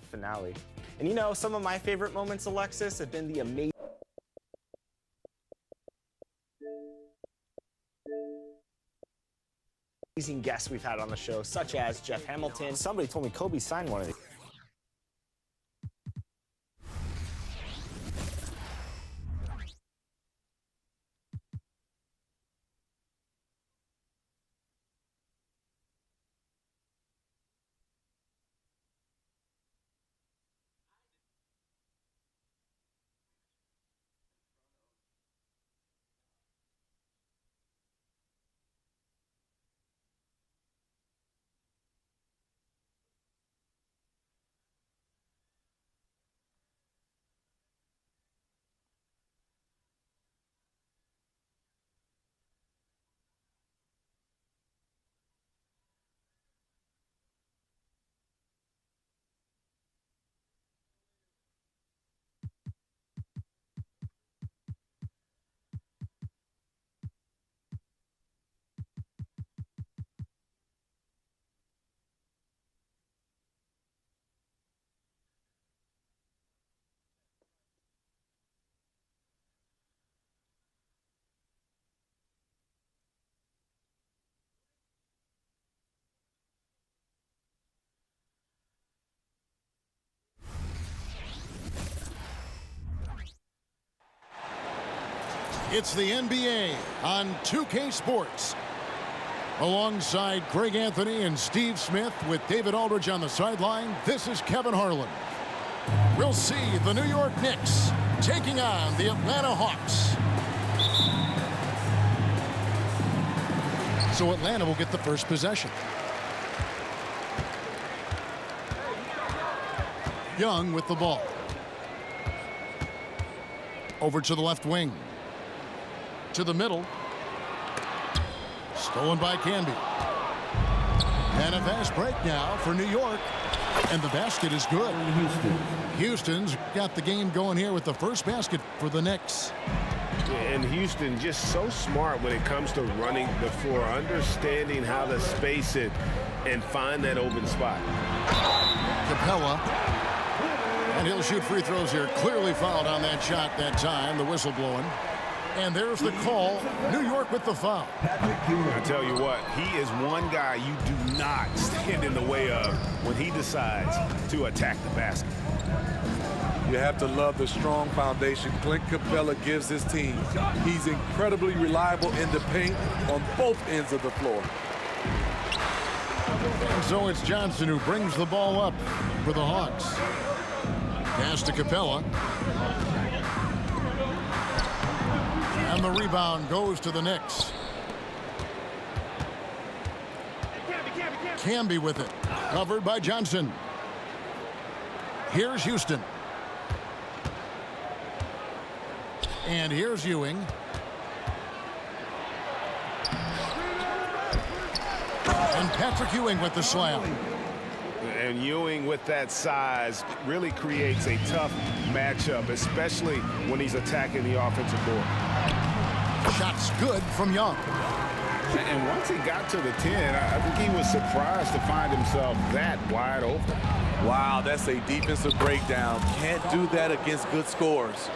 finale. And you know, some of my favorite moments, Alexis, have been the amazing guests we've had on the show, such as Jeff Hamilton. Somebody told me Kobe signed one of these. It's the NBA on 2K Sports. Alongside Greg Anthony and Steve Smith with David Aldridge on the sideline, this is Kevin Harlan. We'll see the New York Knicks taking on the Atlanta Hawks. So Atlanta will get the first possession. Young with the ball. Over to the left wing. To the middle. Stolen by Canby. And a fast break now for New York. And the basket is good. Houston's got the game going here with the first basket for the Knicks. And Houston just so smart when it comes to running the floor, understanding how to space it and find that open spot. Capella. And he'll shoot free throws here. Clearly fouled on that shot that time. The whistle blowing. And there's the call. New York with the foul. I tell you what, he is one guy you do not stand in the way of when he decides to attack the basket. You have to love the strong foundation Clint Capella gives his team. He's incredibly reliable in the paint on both ends of the floor. And so it's Johnson who brings the ball up for the Hawks. Pass to Capella. And the rebound goes to the Knicks. Canby with it. Covered by Johnson. Here's Houston. And here's Ewing. And Patrick Ewing with the slam. And Ewing with that size really creates a tough matchup, especially when he's attacking the offensive board. Shots good from Young. And once he got to the 10, I think he was surprised to find himself that wide open. Wow, that's a defensive breakdown. Can't do that against good scores.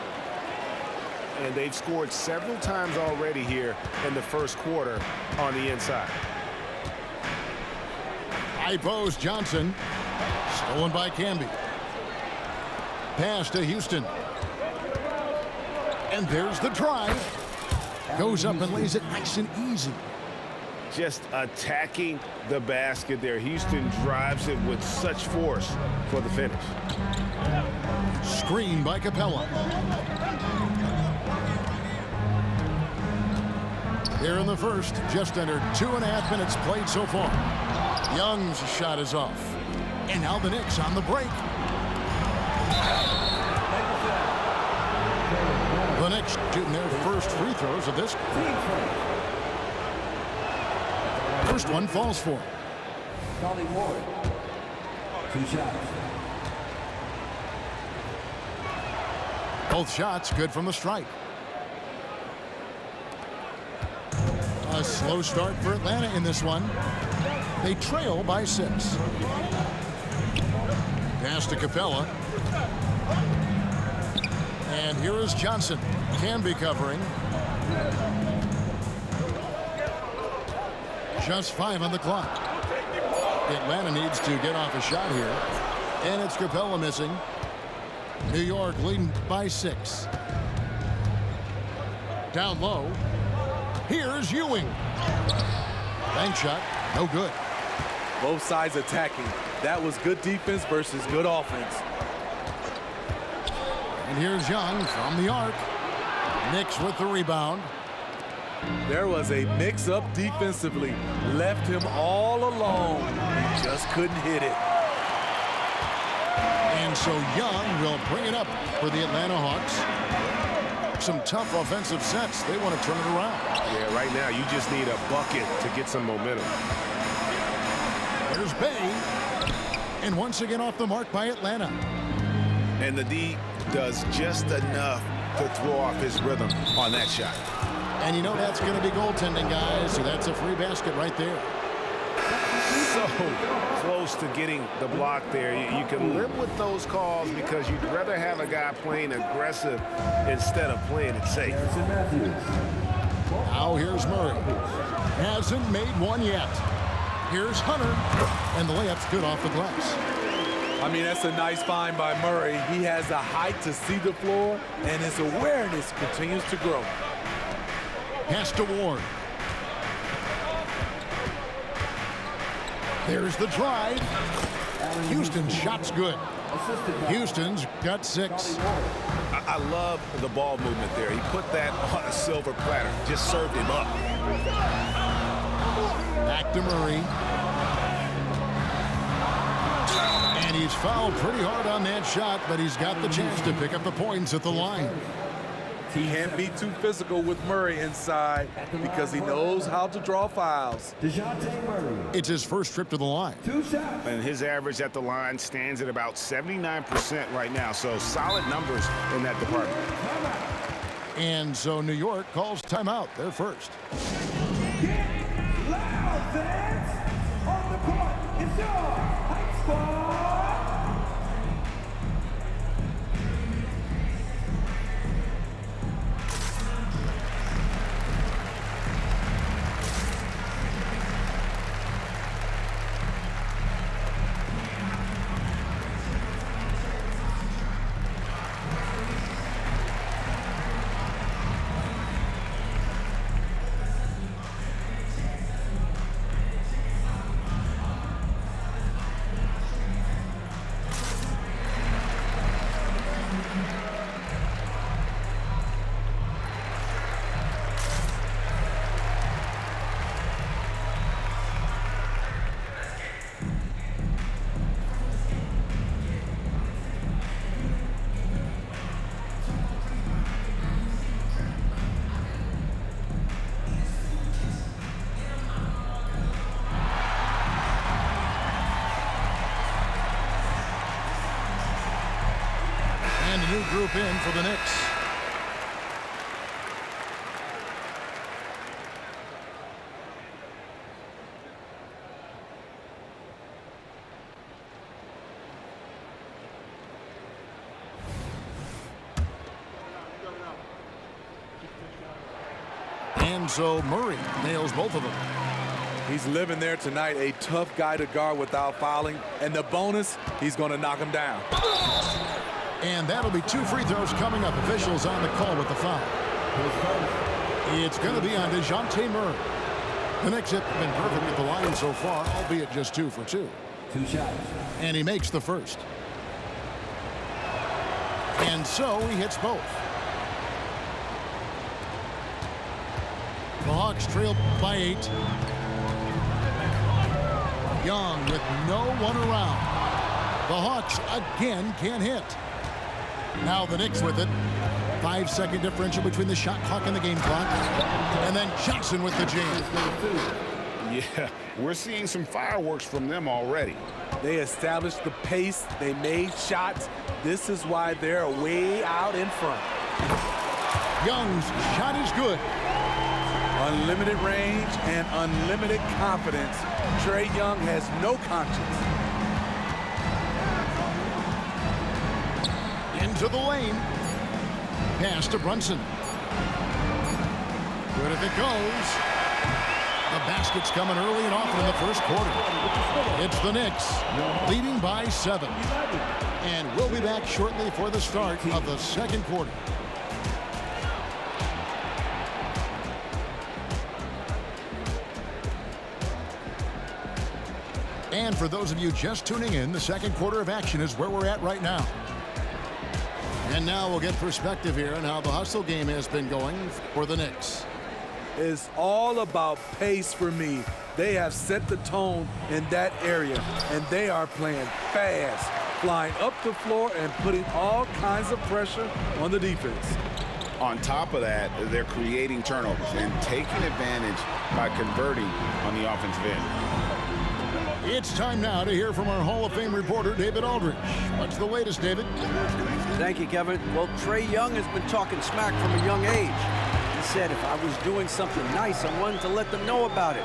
And they've scored several times already here in the first quarter on the inside. High post Johnson. Stolen by Canby. Pass to Houston. And there's the drive. Goes up and lays it nice and easy. Just attacking the basket there. Houston drives it with such force for the finish. Screen by Capella. Here in the first, just under 2.5 minutes played so far. Young's shot is off. And now the Knicks on the break. The Knicks shooting their first free throws of this. First one falls for him. Charlie Ward. 2 shots. Both shots good from the stripe. A slow start for Atlanta in this one. They trail by 6. Pass to Capella. And here is Johnson. Camby covering. Just 5 on the clock. Atlanta needs to get off a shot here. And it's Capella missing. New York leading by 6. Down low. Here's Ewing. Bank shot. No good. Both sides attacking. That was good defense versus good offense. And here's Young from the arc. Knicks with the rebound. There was a mix-up defensively. Left him all alone. He just couldn't hit it. And so Young will bring it up for the Atlanta Hawks. Some tough offensive sets. They want to turn it around. Yeah, right now you just need a bucket to get some momentum. There's Bay. And once again off the mark by Atlanta. And the D does just enough to throw off his rhythm on that shot. And you know that's going to be goaltending, guys. So that's a free basket right there. So close to getting the block there. You can live with those calls because you'd rather have a guy playing aggressive instead of playing it safe. Now here's Murray. Hasn't made one yet. Here's Hunter. And the layup's good off the glass. I mean, that's a nice find by Murray. He has the height to see the floor, and his awareness continues to grow. Pass to Ward. There's the drive. Houston's shot's good. Houston's got 6. I love the ball movement there. He put that on a silver platter. Just served him up. Back to Murray. And he's fouled pretty hard on that shot, but he's got the chance to pick up the points at the line. He can't be too physical with Murray inside because he knows how to draw fouls. It's his first trip to the line. And his average at the line stands at about 79% right now. So solid numbers in that department. And so New York calls timeout. They're first. Get loud, fans! On the court, it's your Hype Squad! And a new group in for the Knicks. And so Murray nails both of them. He's living there tonight, a tough guy to guard without fouling. And the bonus, he's going to knock him down. And that'll be 2 free throws coming up. Officials on the call with the foul. It's going to be on DeJounte Murray. The Knicks have been perfect at the line so far, albeit just 2 for 2. 2 shots. And he makes the first. And so he hits both. The Hawks trail by 8. Young with no one around. The Hawks again can't hit. Now the Knicks with it. 5-second differential between the shot clock and the game clock. And then Johnson with the jam. Yeah, we're seeing some fireworks from them already. They established the pace. They made shots. This is why they're way out in front. Young's shot is good. Unlimited range and unlimited confidence. Trae Young has no conscience. into the lane. Pass to Brunson. Good if it goes. The basket's coming early and often in the first quarter. It's the Knicks leading by 7. And we'll be back shortly for the start of the second quarter. And for those of you just tuning in, the second quarter of action is where we're at right now. And now we'll get perspective here on how the hustle game has been going for the Knicks. It's all about pace for me. They have set the tone in that area, and they are playing fast, flying up the floor and putting all kinds of pressure on the defense. On top of that, they're creating turnovers and taking advantage by converting on the offensive end. It's time now to hear from our Hall of Fame reporter, David Aldridge. What's the latest, David? Thank you, Kevin. Well, Trae Young has been talking smack from a young age. He said if I was doing something nice, I wanted to let them know about it.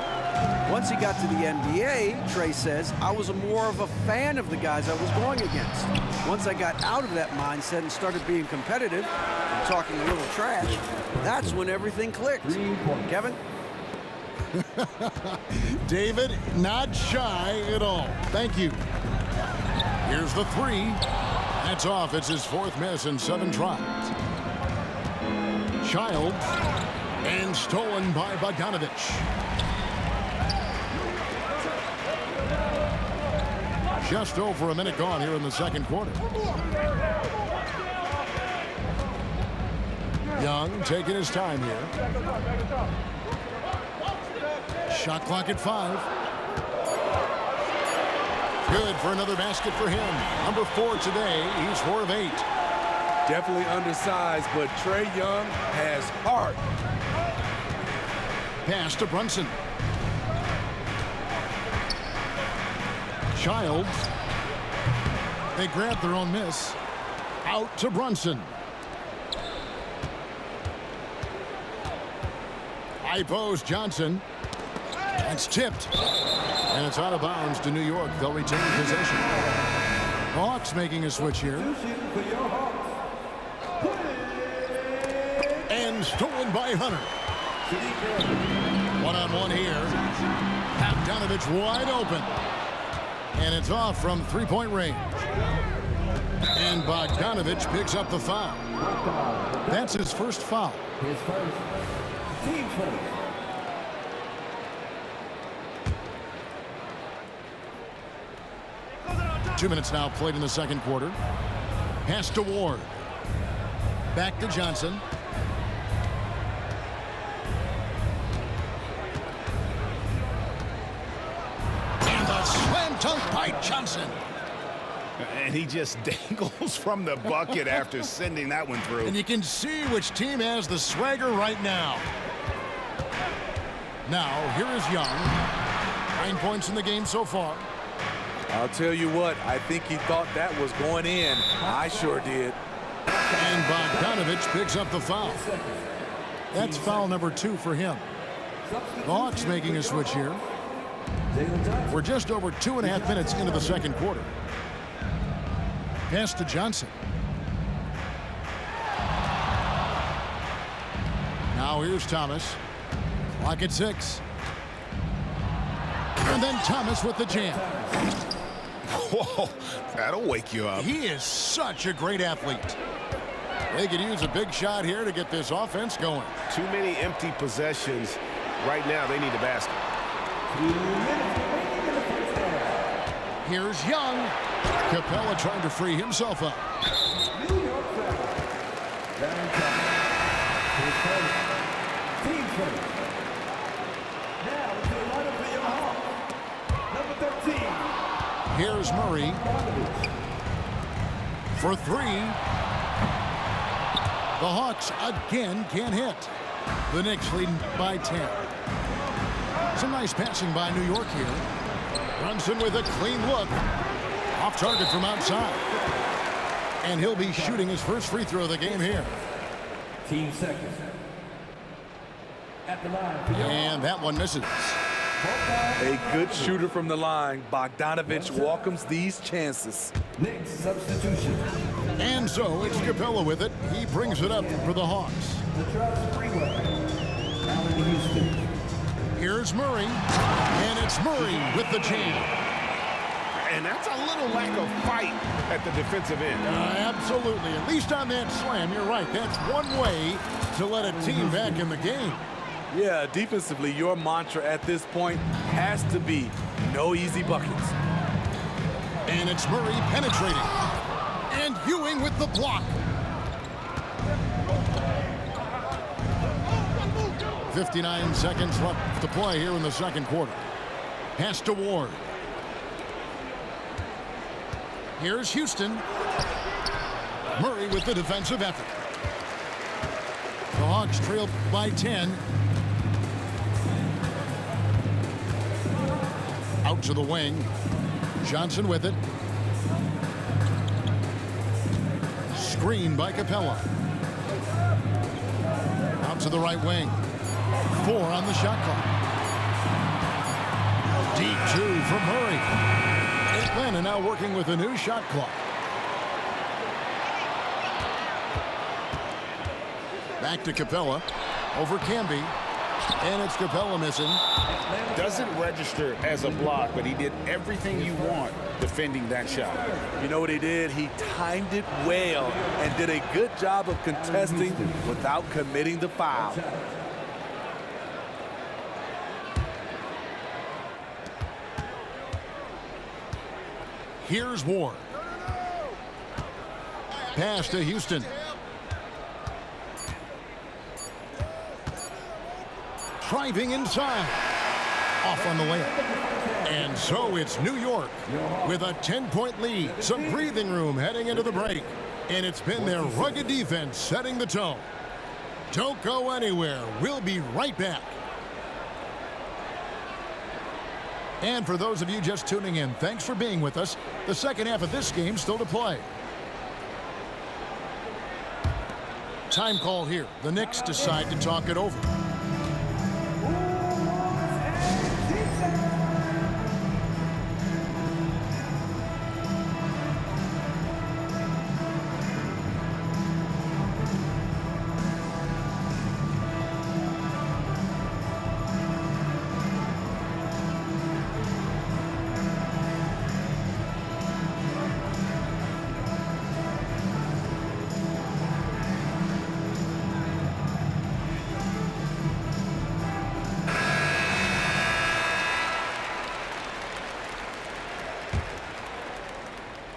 Once he got to the NBA, Trae says, I was more of a fan of the guys I was going against. Once I got out of that mindset and started being competitive and talking a little trash, that's when everything clicked. Kevin? David, not shy at all. Thank you. Here's the 3. That's off. It's his 4th miss in 7 tries. Child, and stolen by Bogdanovich. Just over a minute gone here in the second quarter. Young taking his time here. Shot clock at 5. Good for another basket for him. Number 4 today. He's 4 of 8. Definitely undersized, but Trae Young has heart. Pass to Brunson. Childs. They grab their own miss. Out to Brunson. High post Johnson. It's tipped. And it's out of bounds to New York. They'll retain possession. Hawks making a switch here. And stolen by Hunter. One-on-one here. Bogdanovich wide open. And it's off from three-point range. And Bogdanovich picks up the foul. That's his first foul. His first. Team first. Two minutes now played in the second quarter. Pass to Ward. Back to Johnson. And a slam dunk by Johnson. And he just dangles from the bucket after sending that one through. And you can see which team has the swagger right now. Now, here is Young. 9 points in the game so far. I'll tell you what, I think he thought that was going in. I sure did. And Bogdanovich picks up the foul. That's foul number 2 for him. The Hawks making a switch here. We're just over 2.5 minutes into the second quarter. Pass to Johnson. Now here's Thomas. Clock at 6. And then Thomas with the jam. Whoa, that'll wake you up. He is such a great athlete. They could use a big shot here to get this offense going. Too many empty possessions. Right now, they need a basket. Here's Young. Capella trying to free himself up. New York foul. Darren Thomas. His first. Team first. Now to the lineup for your Hawks. Number 13. Here's Murray. For 3. The Hawks again can't hit. The Knicks leading by 10. Some nice passing by New York here. Brunson with a clean look. Off target from outside. And he'll be shooting his first free throw of the game here. Team second. At the line for your And that one misses. A good shooter from the line. Bogdanovich welcomes these chances. Knicks substitution. And so it's Capella with it. He brings it up for the Hawks. Latrell Sprewell. Allen Houston. Here's Murray, and it's Murray with the jam. And that's a little lack of fight at the defensive end. Absolutely. At least on that slam, you're right. That's one way to let a team back in the game. Yeah, defensively, your mantra at this point has to be no easy buckets. And it's Murray penetrating. And Ewing with the block. 59 seconds left to play here in the second quarter. Pass to Ward. Here's Houston. Murray with the defensive effort. The Hawks trail by 10. Out to the wing. Johnson with it. Screen by Capella. Out to the right wing. 4 on the shot clock. Deep 2 from Murray. Atlanta now working with a new shot clock. Back to Capella. Over Camby. And it's Capella missing. Doesn't register as a block, but he did everything you want defending that shot. You know what he did? He timed it well and did a good job of contesting without committing the foul. Here's Ward. Pass to Houston. Driving inside. Off on the layup. And so it's New York with a 10-point lead. Some breathing room heading into the break. And it's been their rugged defense setting the tone. Don't go anywhere. We'll be right back. And for those of you just tuning in, thanks for being with us. The second half of this game still to play. Time call here. The Knicks decide to talk it over.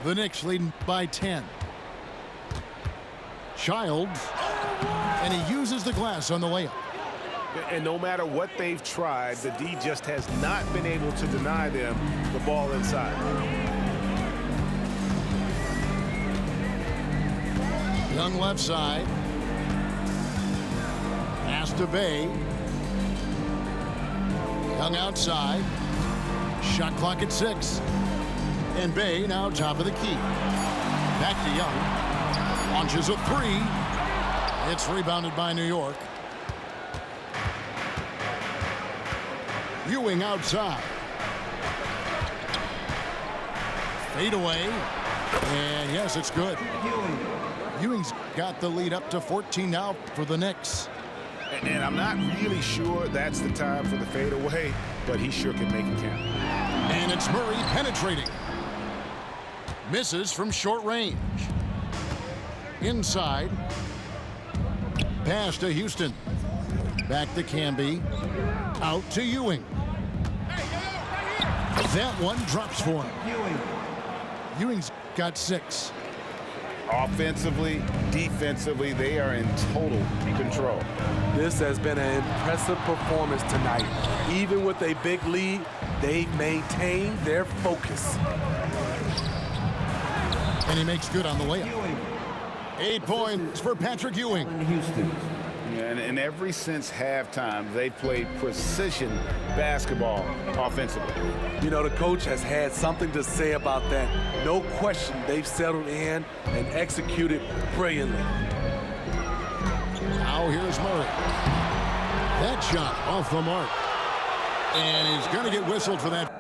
The Knicks leading by 10. Childs, and he uses the glass on the layup. And no matter what they've tried, the D just has not been able to deny them the ball inside. Young left side. Pass to Bay. Young outside. Shot clock at 6. And Bay now top of the key. Back to Young. Launches a 3. It's rebounded by New York. Ewing outside. Fade away. And yes, it's good. Ewing's got the lead up to 14 now for the Knicks. And I'm not really sure that's the time for the fadeaway, but he sure can make it count. And it's Murray penetrating. Misses from short range. Inside. Pass to Houston. Back to Camby. Out to Ewing. That one drops for him. Ewing's got 6. Offensively, defensively, they are in total control. This has been an impressive performance tonight. Even with a big lead, they've maintained their focus. And he makes good on the layup. 8 points for Patrick Ewing. Houston. And ever since halftime, they've played precision basketball offensively. You know, the coach has had something to say about that. No question, they've settled in and executed brilliantly. Now here's Murray. That shot off the mark. And he's going to get whistled for that.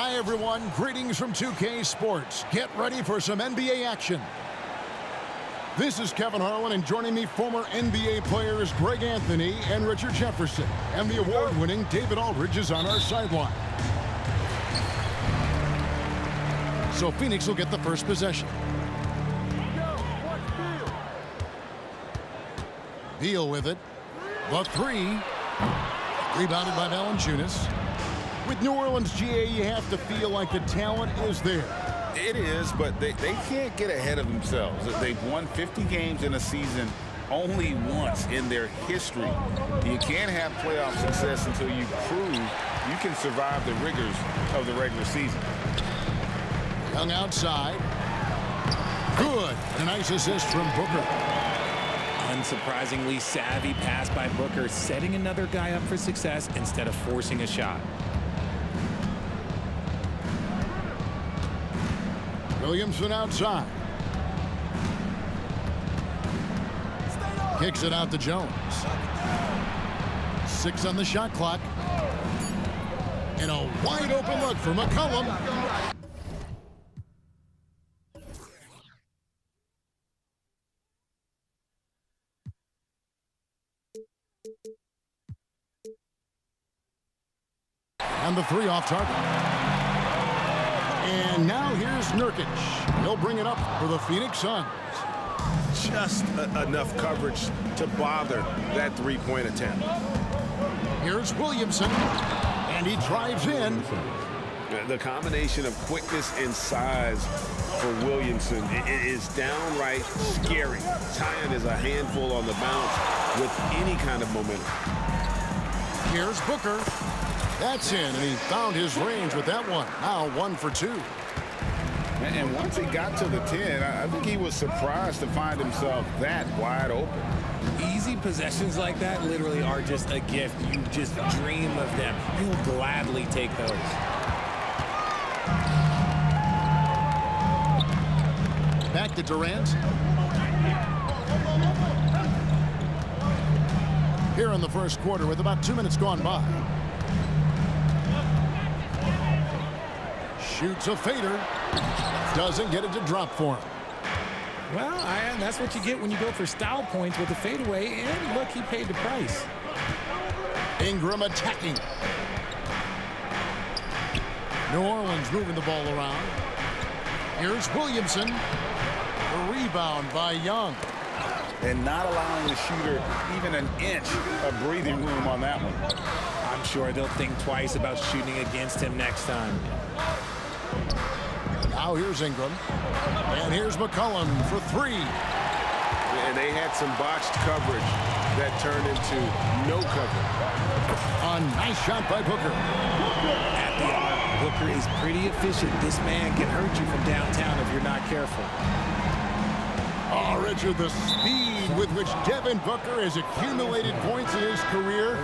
Hi, everyone. Greetings from 2K Sports. Get ready for some NBA action. This is Kevin Harlan, and joining me, former NBA players Greg Anthony and Richard Jefferson. And the award-winning David Aldridge is on our sideline. So Phoenix will get the first possession. Beal with it. The three. Rebounded by Valanciunas. With New Orleans, GA, you have to feel like the talent is there. It is, but they can't get ahead of themselves. They've won 50 games in a season only once in their history. You can't have playoff success until you prove you can survive the rigors of the regular season. Young outside. Good. A nice assist from Booker. Unsurprisingly savvy pass by Booker, setting another guy up for success instead of forcing a shot. Williamson outside. Kicks it out to Jones. 6 on the shot clock. And a wide open look for McCollum. And the three off target. And now here's Nurkic. He'll bring it up for the Phoenix Suns. Just enough coverage to bother that three-point attempt. Here's Williamson. And he drives in. The combination of quickness and size for Williamson is downright scary. Zion is a handful on the bounce with any kind of momentum. Here's Booker. That's in, and he found his range with that one. Now 1 for 2. And once he got to the 10, I think he was surprised to find himself that wide open. Easy possessions like that literally are just a gift. You just dream of them. You'll gladly take those. Back to Durant. Here in the first quarter with about 2 minutes gone by. Shoots a fader. Doesn't get it to drop for him. Well, that's what you get when you go for style points with a fadeaway. And look, he paid the price. Ingram attacking. New Orleans moving the ball around. Here's Williamson. The rebound by Young. And not allowing the shooter even an inch of breathing room on that one. I'm sure they'll think twice about shooting against him next time. Now here's Ingram. And here's McCollum for 3. And they had some botched coverage that turned into no coverage. A nice shot by Booker. At the arc, Booker is pretty efficient. This man can hurt you from downtown if you're not careful. Oh, Richard, the speed with which Devin Booker has accumulated points in his career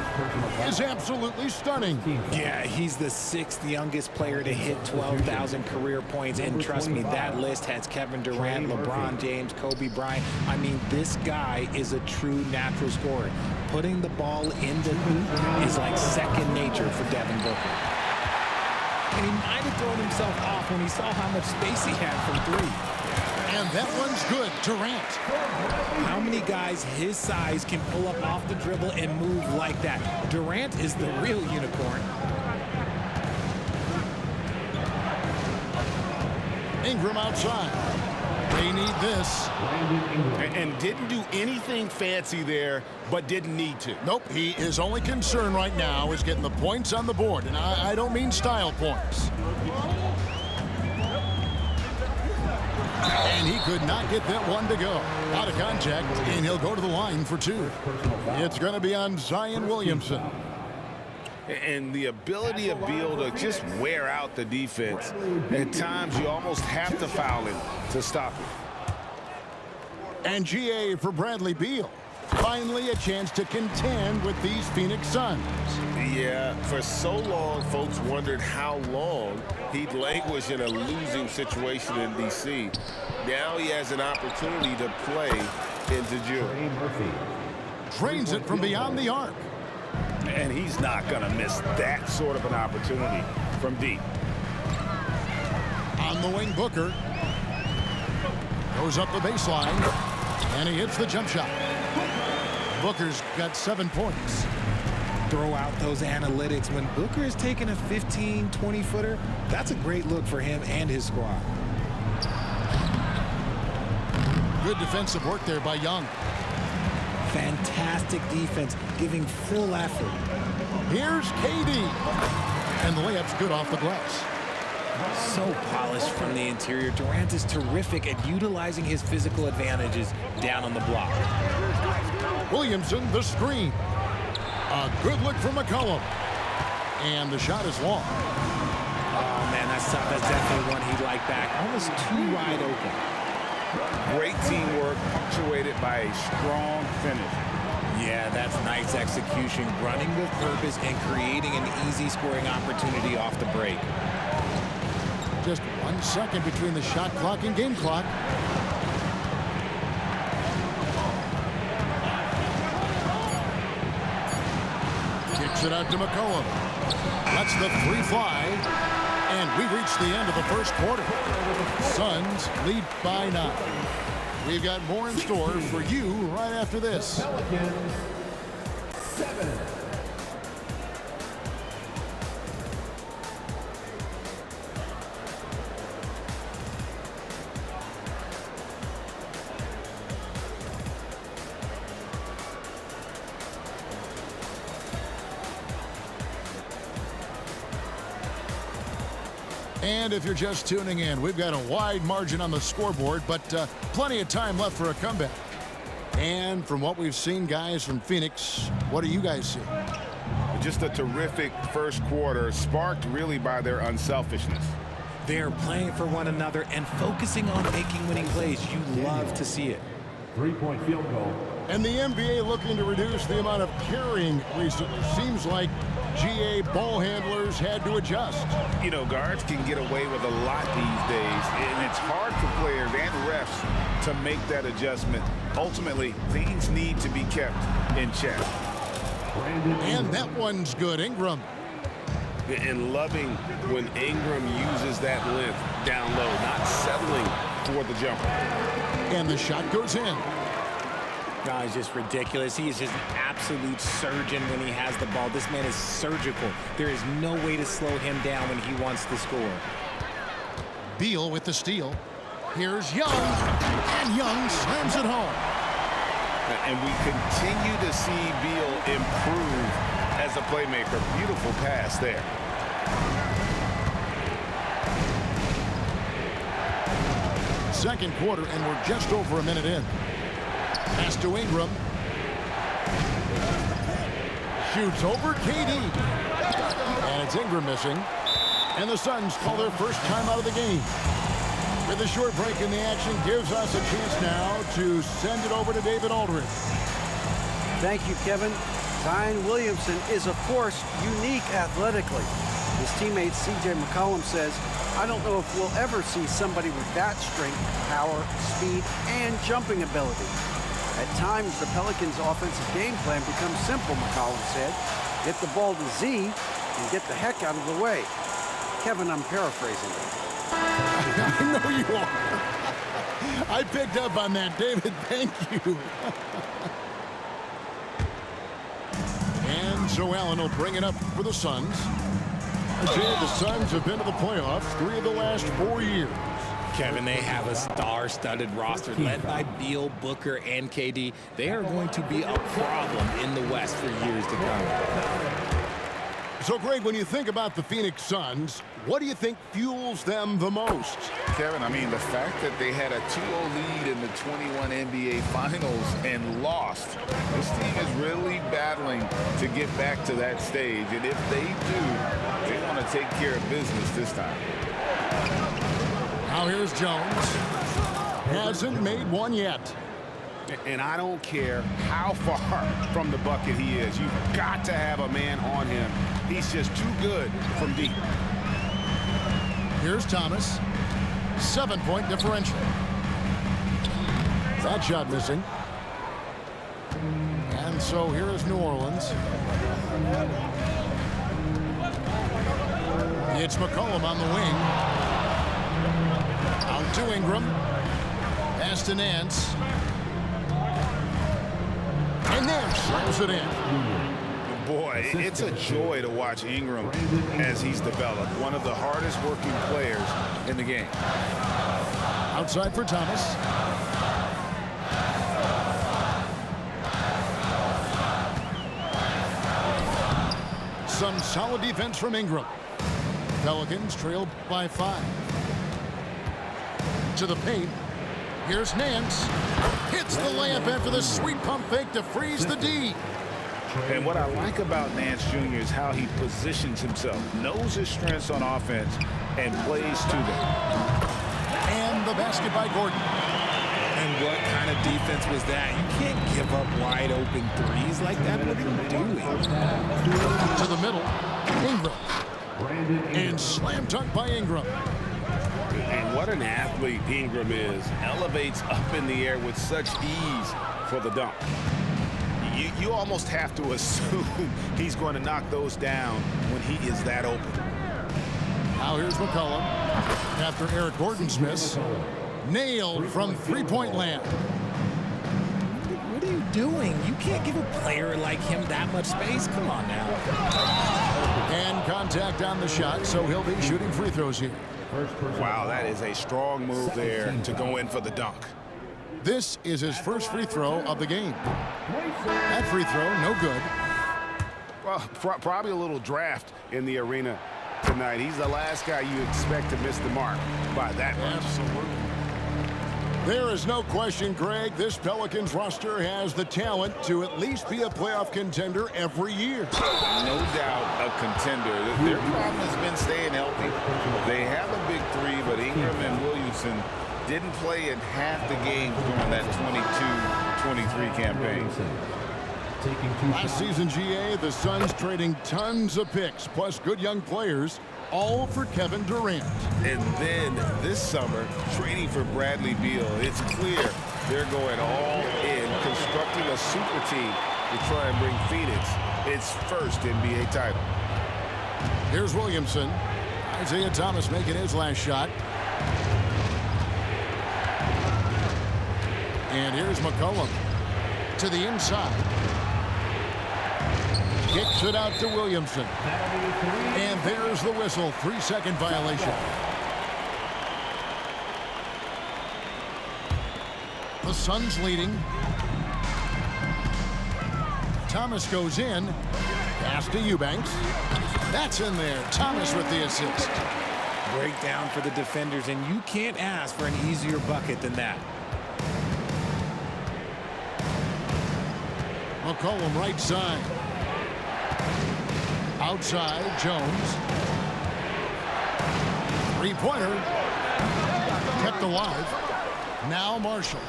is absolutely stunning. Yeah, he's the 6th youngest player to hit 12,000 career points. And trust me, that list has Kevin Durant, LeBron James, Kobe Bryant. I mean, this guy is a true natural scorer. Putting the ball in the hoop is like second nature for Devin Booker. And he might have thrown himself off when he saw how much space he had from 3. And that one's good. Durant. How many guys his size can pull up off the dribble and move like that? Durant is the real unicorn. Ingram outside. They need this. And didn't do anything fancy there, but didn't need to. Nope, his only concern right now is getting the points on the board. And I don't mean style points. And he could not get that one to go. Out of contact, and he'll go to the line for 2. It's going to be on Zion Williamson. And the ability of Beal to just wear out the defense. At times, you almost have to foul him to stop him. And GA for Bradley Beal. Finally a chance to contend with these Phoenix Suns. Yeah, for so long, folks wondered how long he'd languish in a losing situation in D.C. Now he has an opportunity to play into June. Drains it from beyond the arc. And he's not going to miss that sort of an opportunity from deep. On the wing, Booker. Goes up the baseline. And he hits the jump shot. Booker's got 7 points. Throw out those analytics. When Booker is taking a 15, 20-footer, that's a great look for him and his squad. Good defensive work there by Young. Fantastic defense, giving full effort. Here's KD. And the layup's good off the glass. So polished from the interior. Durant is terrific at utilizing his physical advantages down on the block. Williamson, the screen. A good look from McCollum. And the shot is long. Oh, man, that's tough. That's definitely one he'd like back. Almost too wide open. Great teamwork, punctuated by a strong finish. Yeah, that's nice execution. Running with purpose and creating an easy scoring opportunity off the break. Just 1 second between the shot clock and game clock. Kicks it out to McCollum. Lets the three fly. And we reach the end of the first quarter. Suns lead by 9. We've got more in store for you right after this. Pelicans 7. And if you're just tuning in, we've got a wide margin on the scoreboard, but plenty of time left for a comeback. And from what we've seen, guys, from Phoenix, what do you guys see? Just a terrific first quarter, sparked really by their unselfishness. They're playing for one another and focusing on making winning plays. You love to see it. 3-point field goal. And the NBA looking to reduce the amount of carrying recently. Seems like GA ball handlers had to adjust. You know, guards can get away with a lot these days, and it's hard for players and refs to make that adjustment. Ultimately, things need to be kept in check. And that one's good. Ingram. And loving when Ingram uses that length down low, not settling for the jumper. And the shot goes in. No, it's just ridiculous. He is just an absolute surgeon when he has the ball. This man is surgical. There is no way to slow him down when he wants to score. Beal with the steal. Here's Young. And Young slams it home. And we continue to see Beal improve as a playmaker. Beautiful pass there. Second quarter, and we're just over a minute in. Pass to Ingram. Shoots over KD. And it's Ingram missing. And the Suns call their first time out of the game. With a short break in the action gives us a chance now to send it over to David Aldridge. Thank you, Kevin. Zion Williamson is, of course, unique athletically. His teammate C.J. McCollum says, I don't know if we'll ever see somebody with that strength, power, speed, and jumping ability. At times, the Pelicans' offensive game plan becomes simple, McCollum said. Get the ball to Z and get the heck out of the way. Kevin, I'm paraphrasing. I know you are. I picked up on that, David. Thank you. And so Allen will bring it up for the Suns. The Suns have been to the playoffs 3 of the last 4 years. Kevin, they have a star-studded roster led by Beal, Booker, and KD. They are going to be a problem in the West for years to come. So, Greg, when you think about the Phoenix Suns, what do you think fuels them the most? Kevin, I mean, the fact that they had a 2-0 lead in the 21 NBA Finals and lost. This team is really battling to get back to that stage. And if they do, they want to take care of business this time. Now here's Jones. Hasn't made one yet. And I don't care how far from the bucket he is. You've got to have a man on him. He's just too good from deep. Here's Thomas. 7-point differential. That shot missing. And so here is New Orleans. It's McCollum on the wing. to Ingram. Pass to Nance. And Nance slams it in. Boy, it's a joy to watch Ingram as he's developed. One of the hardest working players in the game. Outside for Thomas. Some solid defense from Ingram. Pelicans trail by 5. To the paint. Here's Nance. Hits the layup after the sweet pump fake to freeze the D. And what I like about Nance Jr. is how he positions himself, knows his strengths on offense, and plays to them. And the basket by Gordon. And what kind of defense was that? You can't give up wide open threes like that. What are you doing? To the middle. Ingram. And slam dunk by Ingram. And what an athlete Ingram is. Elevates up in the air with such ease for the dunk. You almost have to assume he's going to knock those down when he is that open. Now here's McCollum. After Eric Gordon's miss. Nailed from three-point land. What are you doing? You can't give a player like him that much space. Come on now. And contact on the shot, so he'll be shooting free throws here. Wow, that is a strong move there to go in for the dunk. This is his first free throw of the game. That free throw, no good. Well, probably a little draft in the arena tonight. He's the last guy you expect to miss the mark by that much. Absolutely. There is no question, Greg, this Pelicans roster has the talent to at least be a playoff contender every year. No doubt a contender. Their problem has been staying healthy. They have a big three, but Ingram and Williamson didn't play in half the games during that 22-23 campaign. Last season, GA, the Suns trading tons of picks, plus good young players, all for Kevin Durant. And then this summer, trading for Bradley Beal. It's clear they're going all in, constructing a super team to try and bring Phoenix its first NBA title. Here's Williamson. Isaiah Thomas making his last shot. And here's McCollum to the inside. Kicks it out to Williamson. And there's the whistle. 3-second violation. The Suns leading. Thomas goes in. Pass to Eubanks. That's in there. Thomas with the assist. Breakdown for the defenders, and you can't ask for an easier bucket than that. McCollum right side. Outside, Jones. Three-pointer. Kept alive. Now Marshall.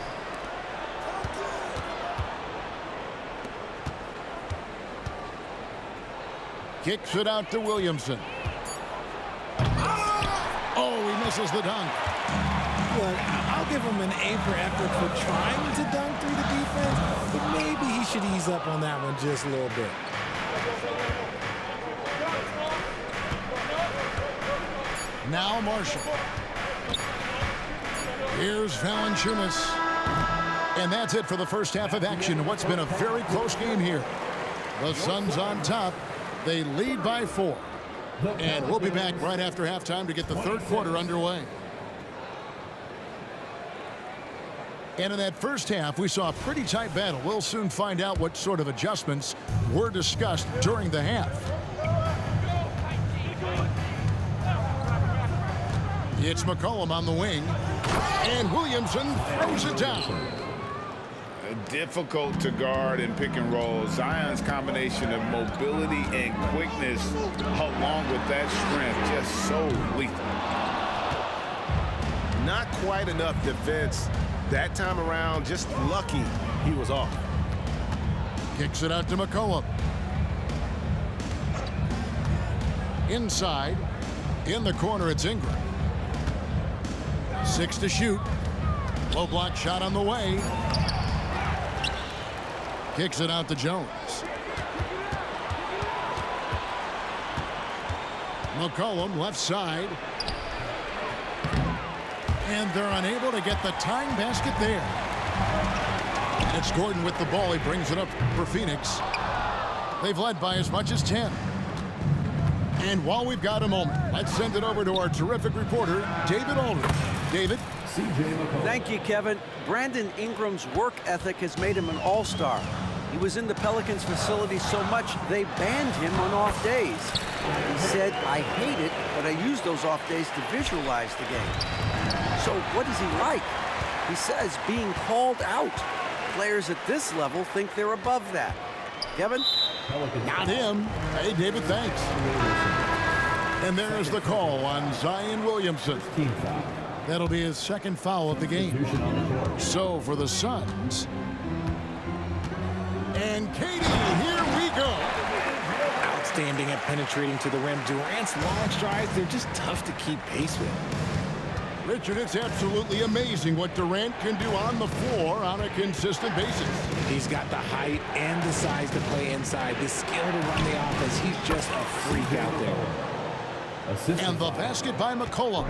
Kicks it out to Williamson. Oh, he misses the dunk. Look, I'll give him an A for effort for trying to dunk through the defense, but maybe he should ease up on that one just a little bit. Now Marshall. Here's Valanciunas. And that's it for the first half of action. What's been a very close game here. The Suns on top. They lead by 4. And we'll be back right after halftime to get the third quarter underway. And in that first half, we saw a pretty tight battle. We'll soon find out what sort of adjustments were discussed during the half. It's McCollum on the wing. And Williamson throws it down. Difficult to guard and pick and roll. Zion's combination of mobility and quickness along with that strength just so lethal. Not quite enough defense that time around. Just lucky he was off. Kicks it out to McCollum. Inside. In the corner, it's Ingram. 6 to shoot. Low block shot on the way. Kicks it out to Jones. McCollum left side. And they're unable to get the tying basket there. It's Gordon with the ball. He brings it up for Phoenix. They've led by as much as 10. And while we've got a moment, let's send it over to our terrific reporter, David Aldridge. David? Thank you, Kevin. Brandon Ingram's work ethic has made him an all-star. He was in the Pelicans facility so much they banned him on off days. He said, "I hate it, but I use those off days to visualize the game." So what is he like? He says being called out. Players at this level think they're above that. Kevin? Not him. Hey, David, thanks. And there's the call on Zion Williamson. That'll be his second foul of the game. So for the Suns. And Katie, here we go. Outstanding at penetrating to the rim. Durant's long strides, they're just tough to keep pace with. Richard, it's absolutely amazing what Durant can do on the floor on a consistent basis. He's got the height and the size to play inside, the skill to run the offense. He's just a freak out there. And the basket by McCollum.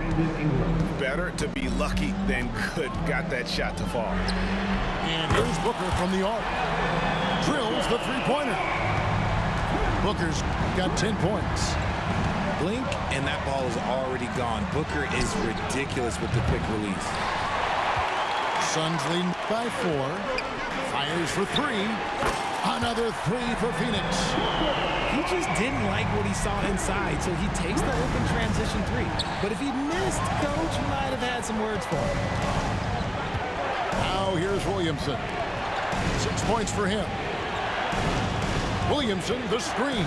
Better to be lucky than good. Got that shot to fall. And here's Booker from the arc. Drills the three-pointer. Booker's got 10 points. Blink, and that ball is already gone. Booker is ridiculous with the quick release. Suns leading by 4. Fires for 3. Another 3 for Phoenix. He just didn't like what he saw inside, so he takes the open transition 3. But if he missed, Coach might have had some words for him. Now here's Williamson. 6 points for him. Williamson, the screen.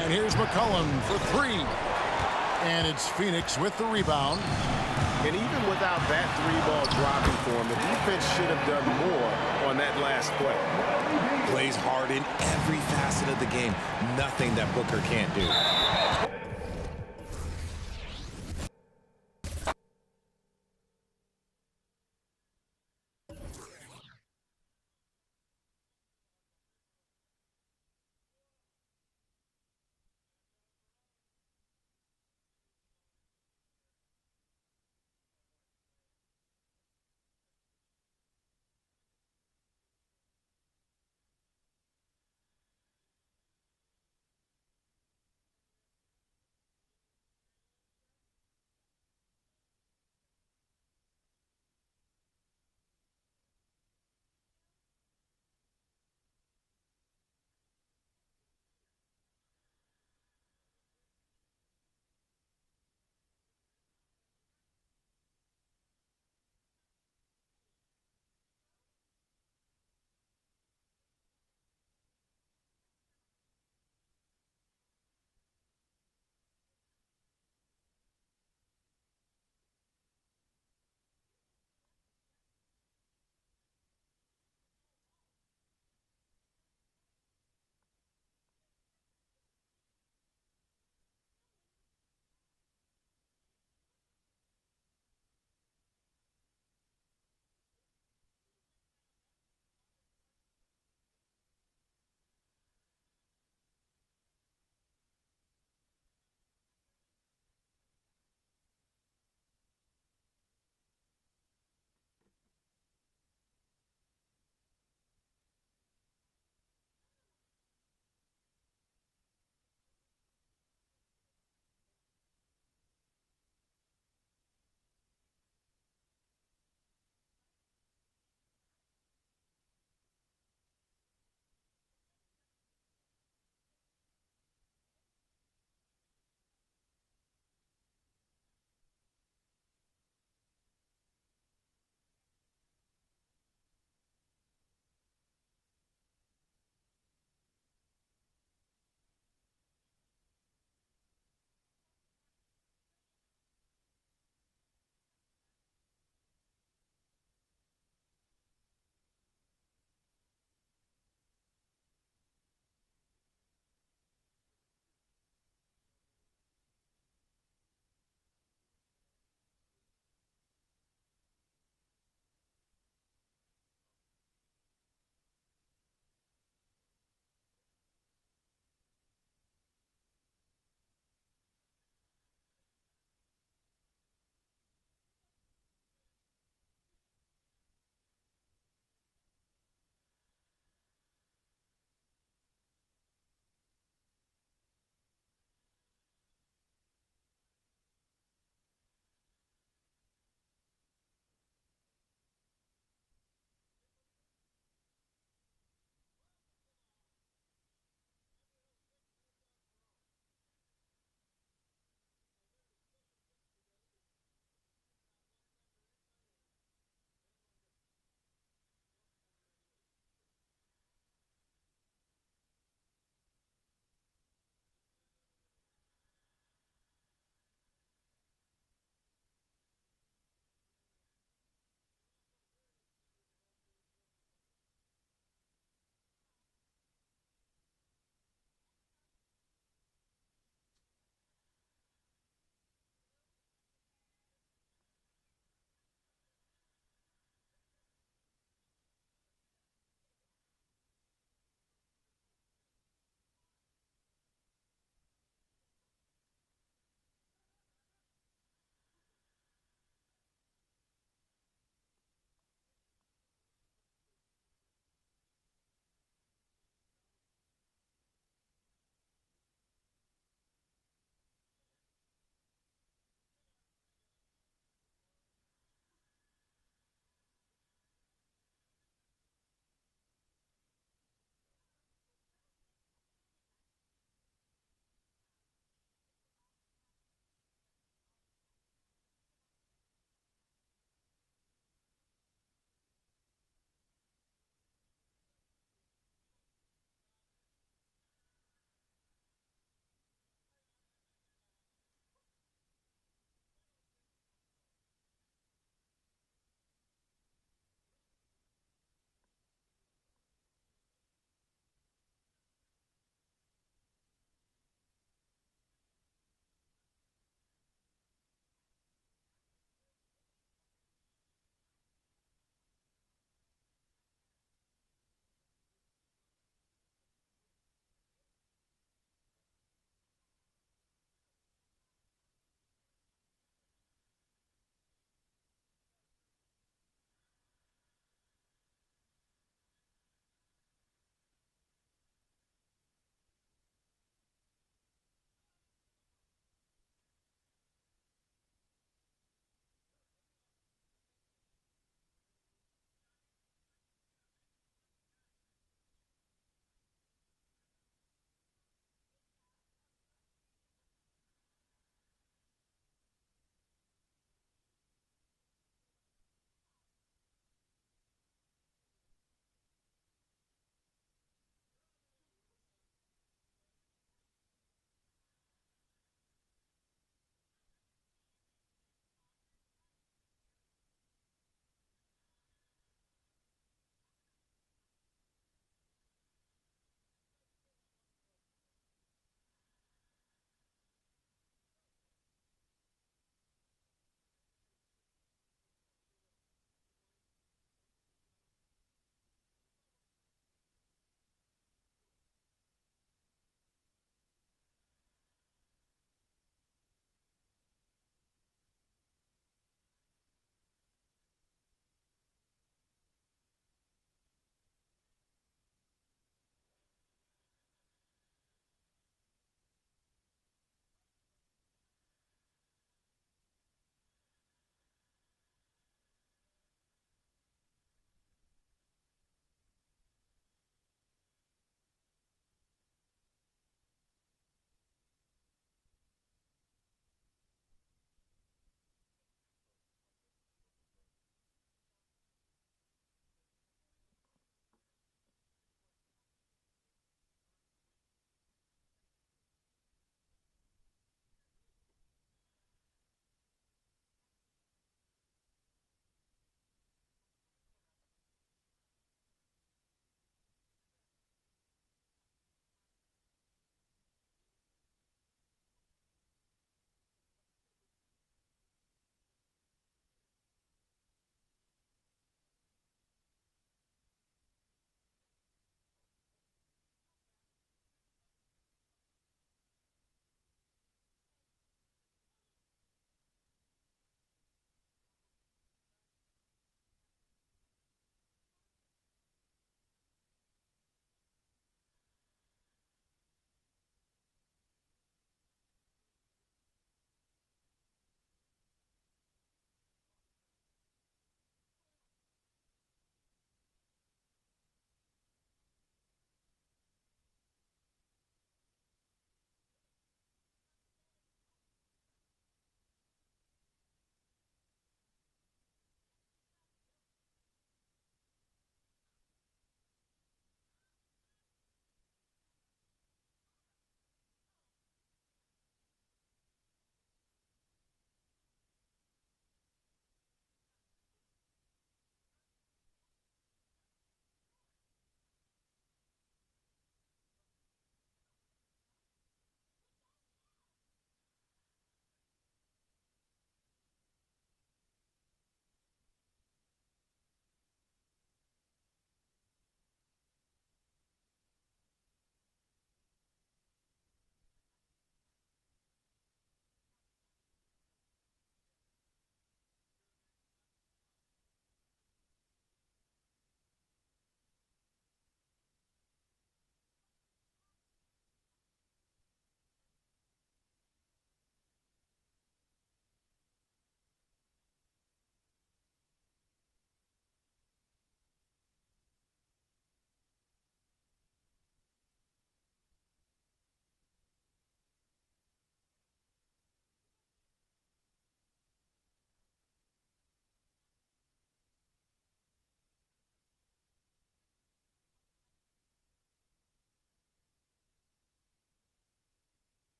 And here's McCollum for 3. And it's Phoenix with the rebound. And even without that three-ball dropping for him, the defense should have done more on that last play. Plays hard in every facet of the game. Nothing that Booker can't do.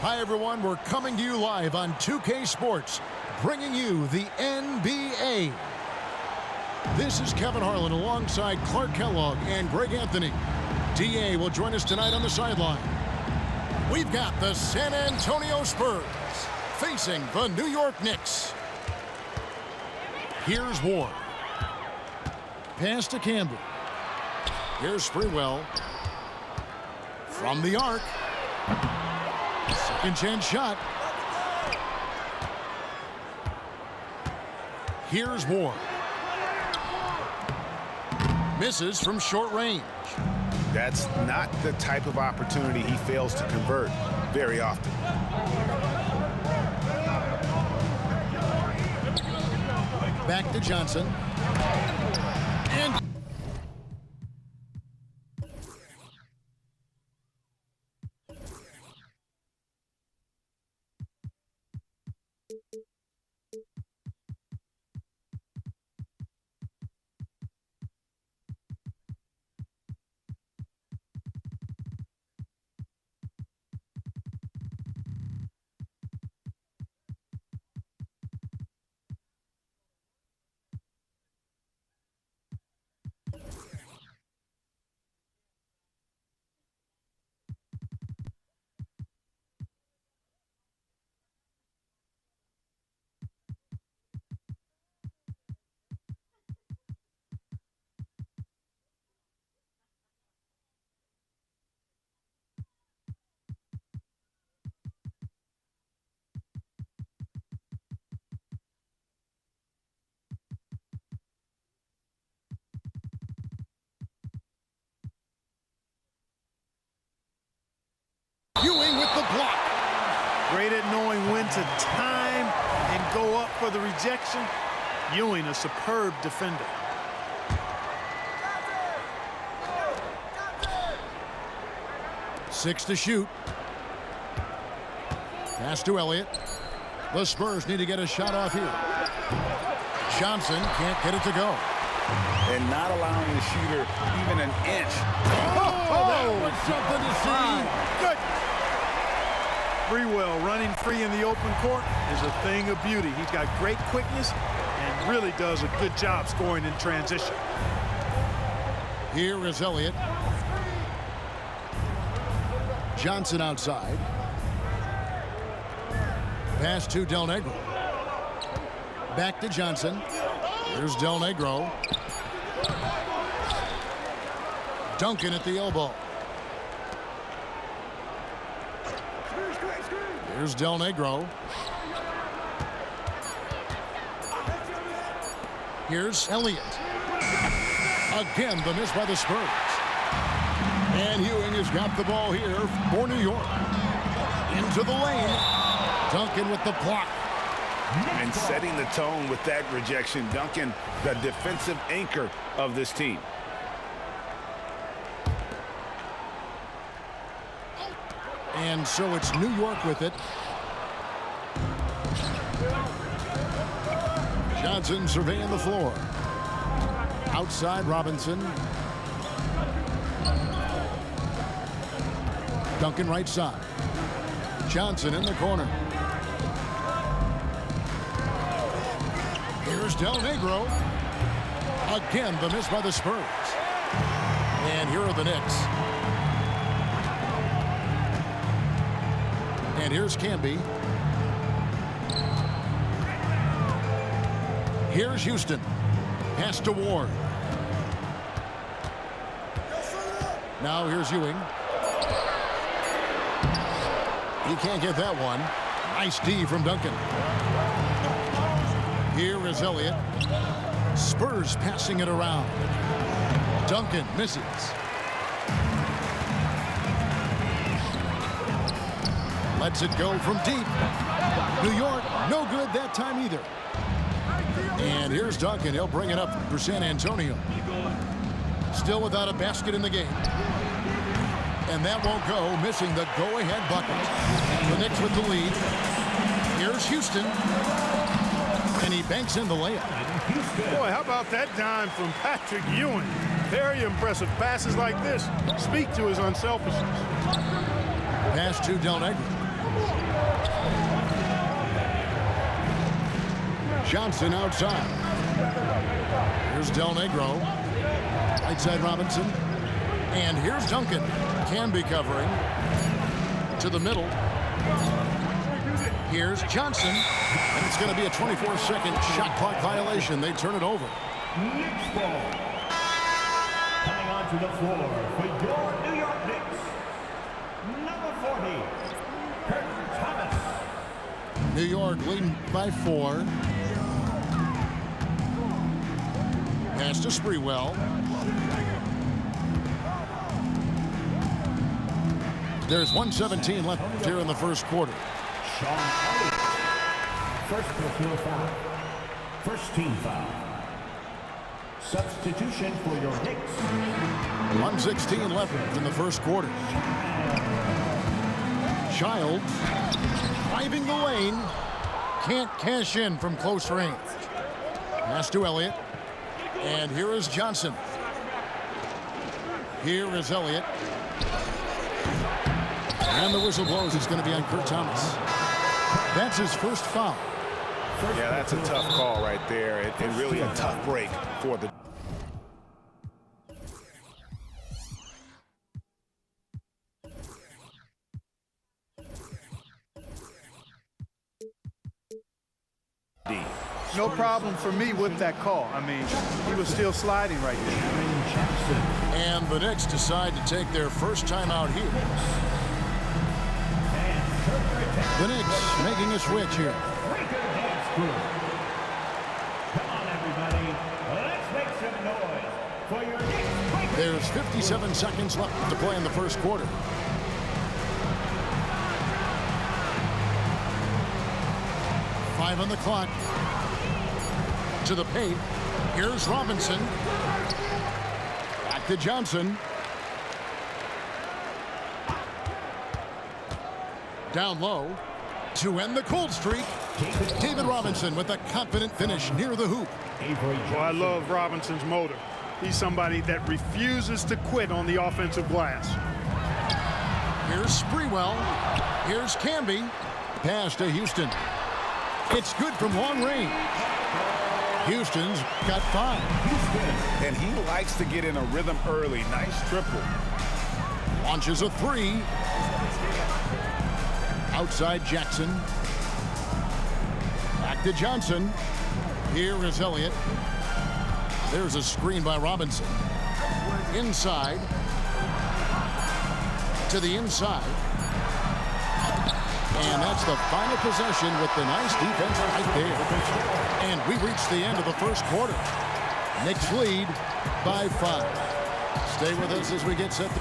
Hi, everyone. We're coming to you live on 2K Sports, bringing you the NBA. This is Kevin Harlan alongside Clark Kellogg and Greg Anthony. DA will join us tonight on the sideline. We've got the San Antonio Spurs facing the New York Knicks. Here's Ward. Pass to Campbell. Here's Sprewell. From the arc. Second chance shot. Here's Ward. Misses from short range. That's not the type of opportunity he fails to convert very often. Back to Johnson. And Ewing with the block. Great at knowing when to time and go up for the rejection. Ewing, a superb defender. Six to shoot. Pass to Elliott. The Spurs need to get a shot off here. Johnson can't get it to go. And not allowing the shooter even an inch. Oh, that was something to see. Good. Sprewell running free in the open court is a thing of beauty. He's got great quickness and really does a good job scoring in transition. Here is Elliott. Johnson outside. Pass to Del Negro. Back to Johnson. Here's Del Negro. Duncan at the elbow. Here's Del Negro. Here's Elliott. Again, the miss by the Spurs. And Ewing has got the ball here for New York. Into the lane. Duncan with the block. And setting the tone with that rejection. Duncan, the defensive anchor of this team. And so it's New York with it. Johnson surveying the floor. Outside Robinson. Duncan right side. Johnson in the corner. Here's Del Negro. Again, the miss by the Spurs. And here are the Knicks. And here's Camby. Here's Houston. Pass to Ward. Now here's Ewing. He can't get that one. Nice D from Duncan. Here is Elliott. Spurs passing it around. Duncan misses. Lets it go from deep. New York, no good that time either. And here's Duncan. He'll bring it up for San Antonio. Still without a basket in the game. And that won't go, missing the go-ahead bucket. The Knicks with the lead. Here's Houston. And he banks in the layup. Boy, how about that dime from Patrick Ewing? Very impressive. Passes like this speak to his unselfishness. Pass to Del Negro. Johnson outside. Here's Del Negro. Right side Robinson. And here's Duncan. Canby covering. To the middle. Here's Johnson. And it's going to be a 24-second shot clock violation. They turn it over. Knicks ball. Coming onto the floor for your New York Knicks. Number 40, Curtin Thomas. New York leading by 4. Pass to Sprewell. There's 1:17 left here in the first quarter. Sean Elliott. First personal foul. First team foul. Substitution for your Knicks. 1:16 left in the first quarter. Childs driving the lane. Can't cash in from close range. Pass to Elliott. And here is Johnson. Here is Elliott. And the whistle blows. It's going to be on Kurt Thomas. That's his first foul. Yeah, that's a tough call right there. And really a tough break for the... No problem for me with that call. I mean, he was still sliding right there. And the Knicks decide to take their first time out here. The Knicks making a switch here. Come on, everybody. Let's make some noise for your Knicks. There's 57 seconds left to play in the first quarter. Five on the clock. To the paint. Here's Robinson. Back to Johnson. Down low. To end the cold streak, David Robinson with a confident finish near the hoop. Well, I love Robinson's motor. He's somebody that refuses to quit on the offensive glass. Here's Sprewell. Here's Canby. Pass to Houston. It's good from long range. Houston's got 5. And he likes to get in a rhythm early. Nice triple. Launches a 3. Outside Jackson. Back to Johnson. Here is Elliott. There's a screen by Robinson. Inside. To the inside. And that's the final possession with the nice defense right there. And we reach the end of the first quarter. Knicks lead by 5. Stay with us as we get set.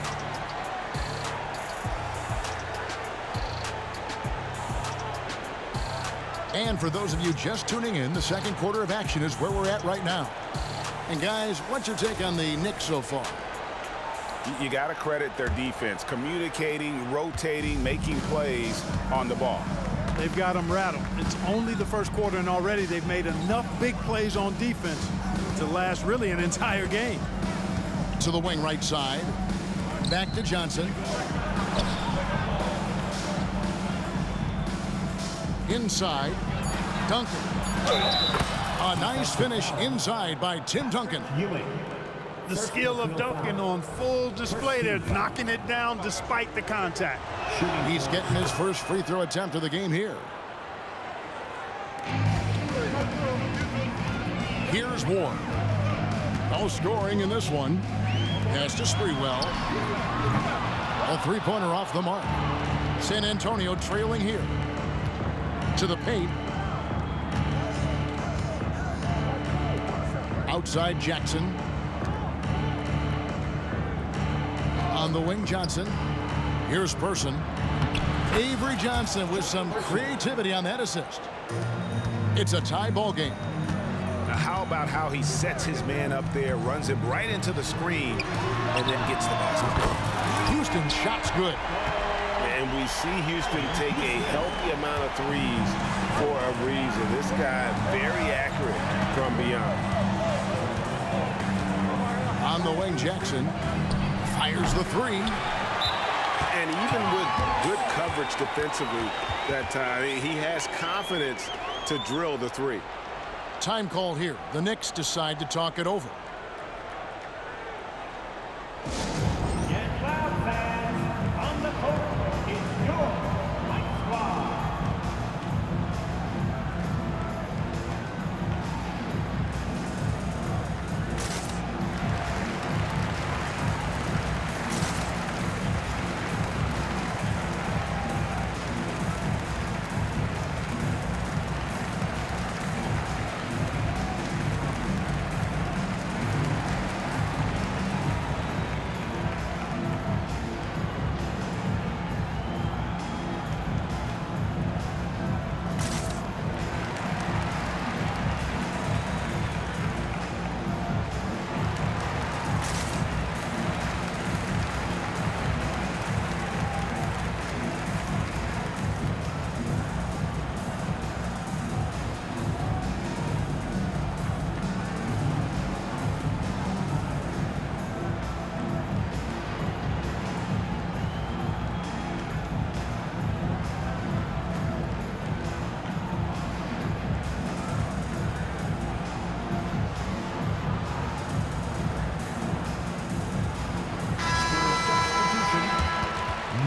And for those of you just tuning in, the second quarter of action is where we're at right now. And guys, what's your take on the Knicks so far? You got to credit their defense, communicating, rotating, making plays on the ball. They've got them rattled. It's only the first quarter, and already they've made enough big plays on defense to last really an entire game. To the wing right side. Back to Johnson. Inside. Duncan. A nice finish inside by Tim Duncan. The skill of Duncan on full display there, knocking it down despite the contact. He's getting his first free throw attempt of the game here. Here's Ward. No scoring in this one. Pass to Sprewell. A three-pointer off the mark. San Antonio trailing here. To the paint. Outside Jackson. On the wing, Johnson. Here's Person. Avery Johnson with some creativity on that assist. It's a tie ball game. Now how about how he sets his man up there, runs him right into the screen, and then gets the basket. Houston's shot's good. And we see Houston take a healthy amount of threes for a reason. This guy very accurate from beyond. On the wing, Jackson fires the 3. And even with good coverage defensively that time, he has confidence to drill the three. Time call here. The Knicks decide to talk it over. Get loud, fans. On the court is your Mike Squad.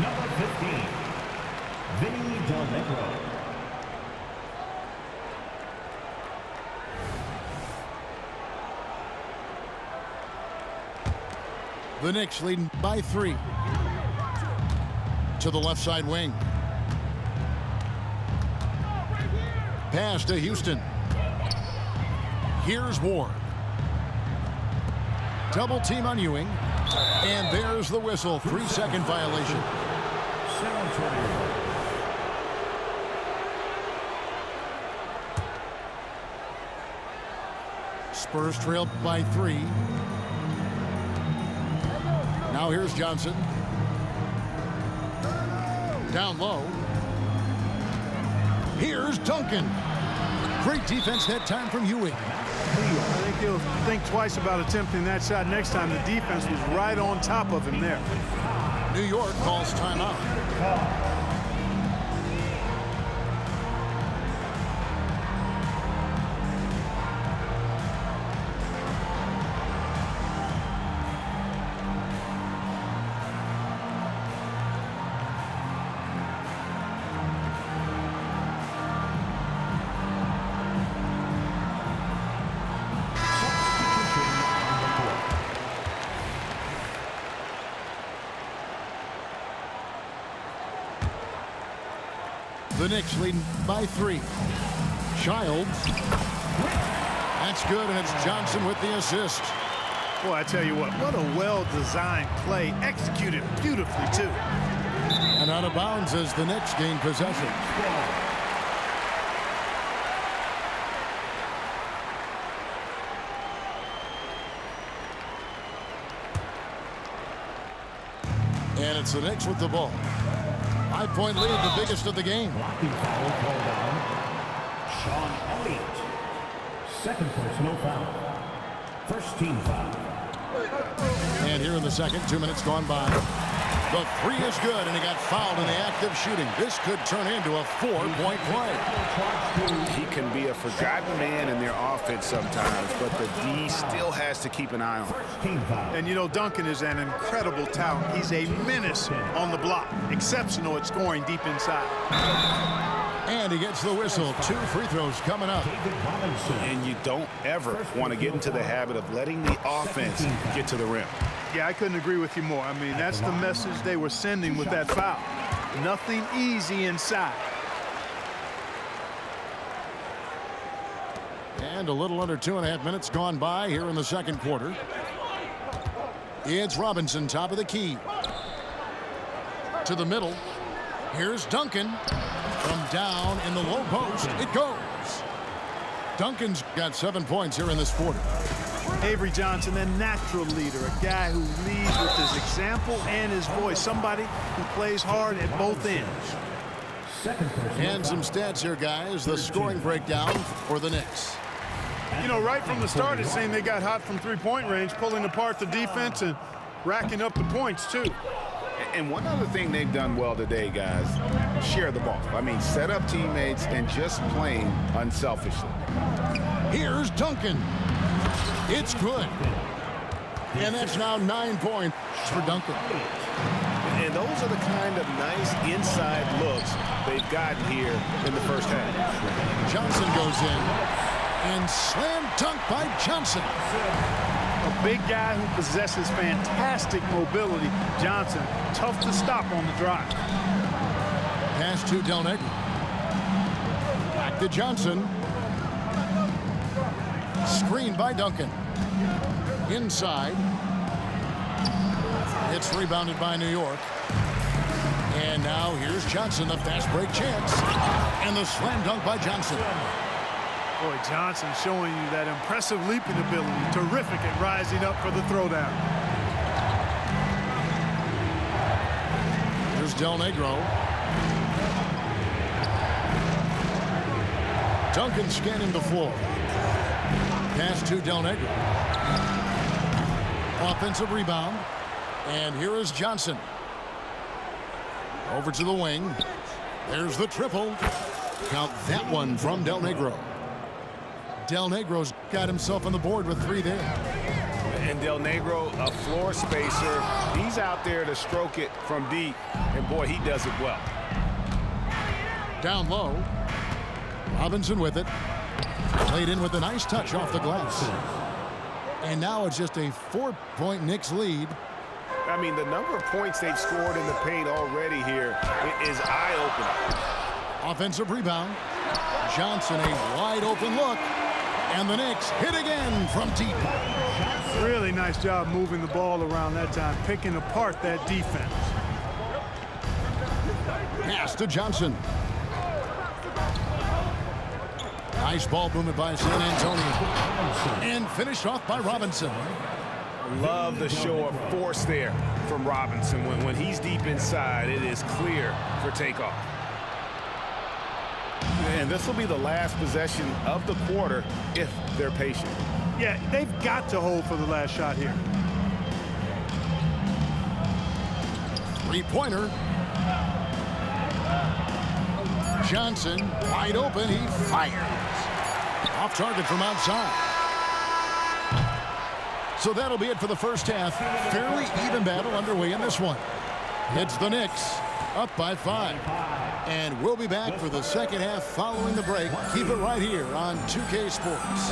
Number 15, Vinny Del Negro. The Knicks leading by 3. To the left side wing. Pass to Houston. Here's Ward. Double team on Ewing. And there's the whistle. 3-second violation. Spurs trail by 3. Now here's Johnson. Down low. Here's Duncan. Great defense that time from Ewing. I think he'll think twice about attempting that shot next time. The defense was right on top of him there. New York calls timeout. The Knicks leading by 3. Childs. That's good, and it's Johnson with the assist. Boy, I tell you what a well-designed play, executed beautifully, too. And out of bounds as the Knicks gain possession. And it's the Knicks with the ball. 5-point lead, the biggest of the game. Blocking foul called on Sean Elliott. Second personal foul. First team foul. And here in the second, 2 minutes gone by. The three is good, and he got fouled in the act of shooting. This could turn into a 4-point play. He can be a forgotten man in their offense sometimes, but the D still has to keep an eye on him. And you know, Duncan is an incredible talent. He's a menace on the block. Exceptional at scoring deep inside. And he gets the whistle. 2 free throws coming up. And you don't ever want to get into the habit of letting the offense get to the rim. Yeah, I couldn't agree with you more. I mean, that's the message they were sending with that foul. Nothing easy inside. And a little under 2.5 minutes gone by here in the second quarter. It's Robinson, top of the key. To the middle. Here's Duncan. From down in the low post, it goes. Duncan's got 7 points here in this quarter. Avery Johnson, a natural leader, a guy who leads with his example and his voice, somebody who plays hard at both ends. And some stats here, guys. The scoring breakdown for the Knicks. You know, right from the start, it seemed they got hot from three-point range, pulling apart the defense and racking up the points, too. And one other thing they've done well today, guys, share the ball. I mean, set up teammates and just playing unselfishly. Here's Duncan. It's good. And that's now 9 points for Duncan. And those are the kind of nice inside looks they've gotten here in the first half. Johnson goes in. And slam dunk by Johnson. A big guy who possesses fantastic mobility. Johnson, tough to stop on the drive. Pass to Del Negro. Back to Johnson. Screen by Duncan. Inside. It's rebounded by New York. And now here's Johnson, the fast break chance. And the slam dunk by Johnson. Boy, Johnson showing you that impressive leaping ability. Terrific at rising up for the throwdown. Here's Del Negro. Duncan scanning the floor. Pass to Del Negro. Offensive rebound. And here is Johnson. Over to the wing. There's the triple. Count that one from Del Negro. Del Negro's got himself on the board with 3 there. And Del Negro, a floor spacer. He's out there to stroke it from deep. And boy, he does it well. Down low. Robinson with it. Played in with a nice touch off the glass. And now it's just a 4-point Knicks lead. I mean, the number of points they've scored in the paint already here is eye-opening. Offensive rebound. Johnson, a wide open look. And the Knicks hit again from deep. Really nice job moving the ball around that time, picking apart that defense. Pass to Johnson. Nice ball movement by San Antonio. And finished off by Robinson. Love the show of force there from Robinson. When he's deep inside, it is clear for takeoff. And this will be the last possession of the quarter if they're patient. Yeah, they've got to hold for the last shot here. 3-pointer. Johnson, wide open, he fires. Off target from outside. So that'll be it for the first half. Fairly even battle underway in this one. It's the Knicks up by 5. And we'll be back for the second half following the break. Keep it right here on 2K Sports.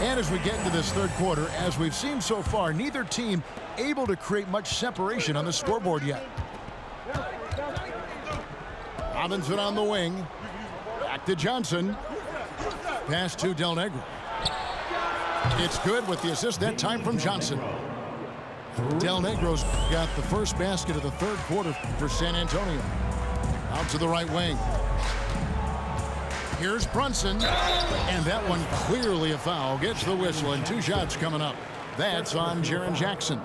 And as we get into this third quarter, as we've seen so far, neither team able to create much separation on the scoreboard yet. Robinson on the wing. Back to Johnson. Pass to Del Negro. It's good with the assist that time from Johnson. Del Negro's got the first basket of the third quarter for San Antonio. Out to the right wing. Here's Brunson. And that one clearly a foul. Gets the whistle and 2 shots coming up. That's on Jaren Jackson.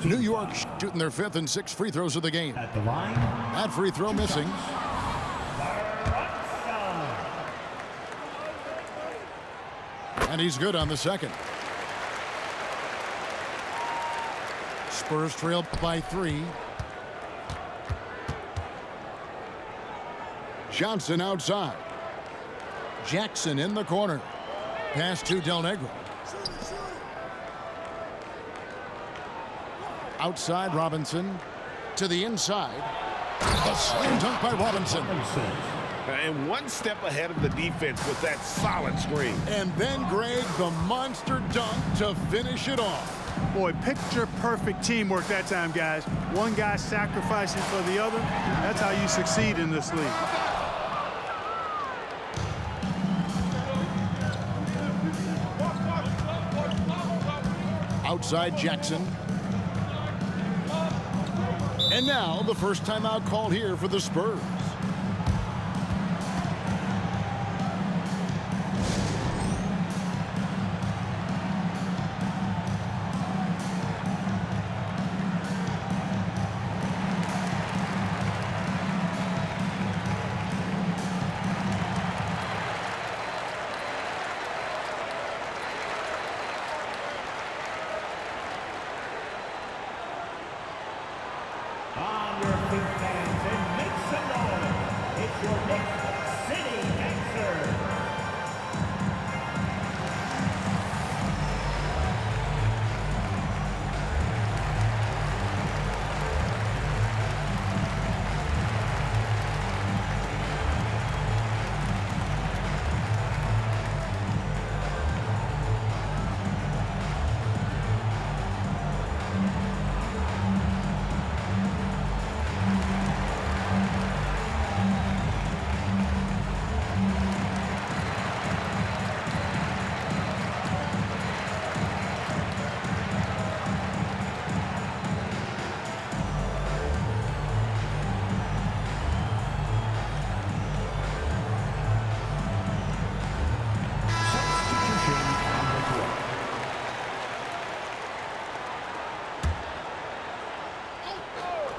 New York shooting their 5th and 6th free throws of the game. At the line. That free throw missing. And he's good on the second. Spurs trail by 3. Johnson outside. Jackson in the corner. Pass to Del Negro. Outside Robinson. To the inside. A slam dunk by Robinson. And one step ahead of the defense with that solid screen. And then, Greg, the monster dunk to finish it off. Boy, picture perfect teamwork that time, guys. One guy sacrificing for the other. That's how you succeed in this league. Outside Jackson. And now the first timeout called here for the Spurs. Knicks fans, and make some noise. It's your Knicks City answer.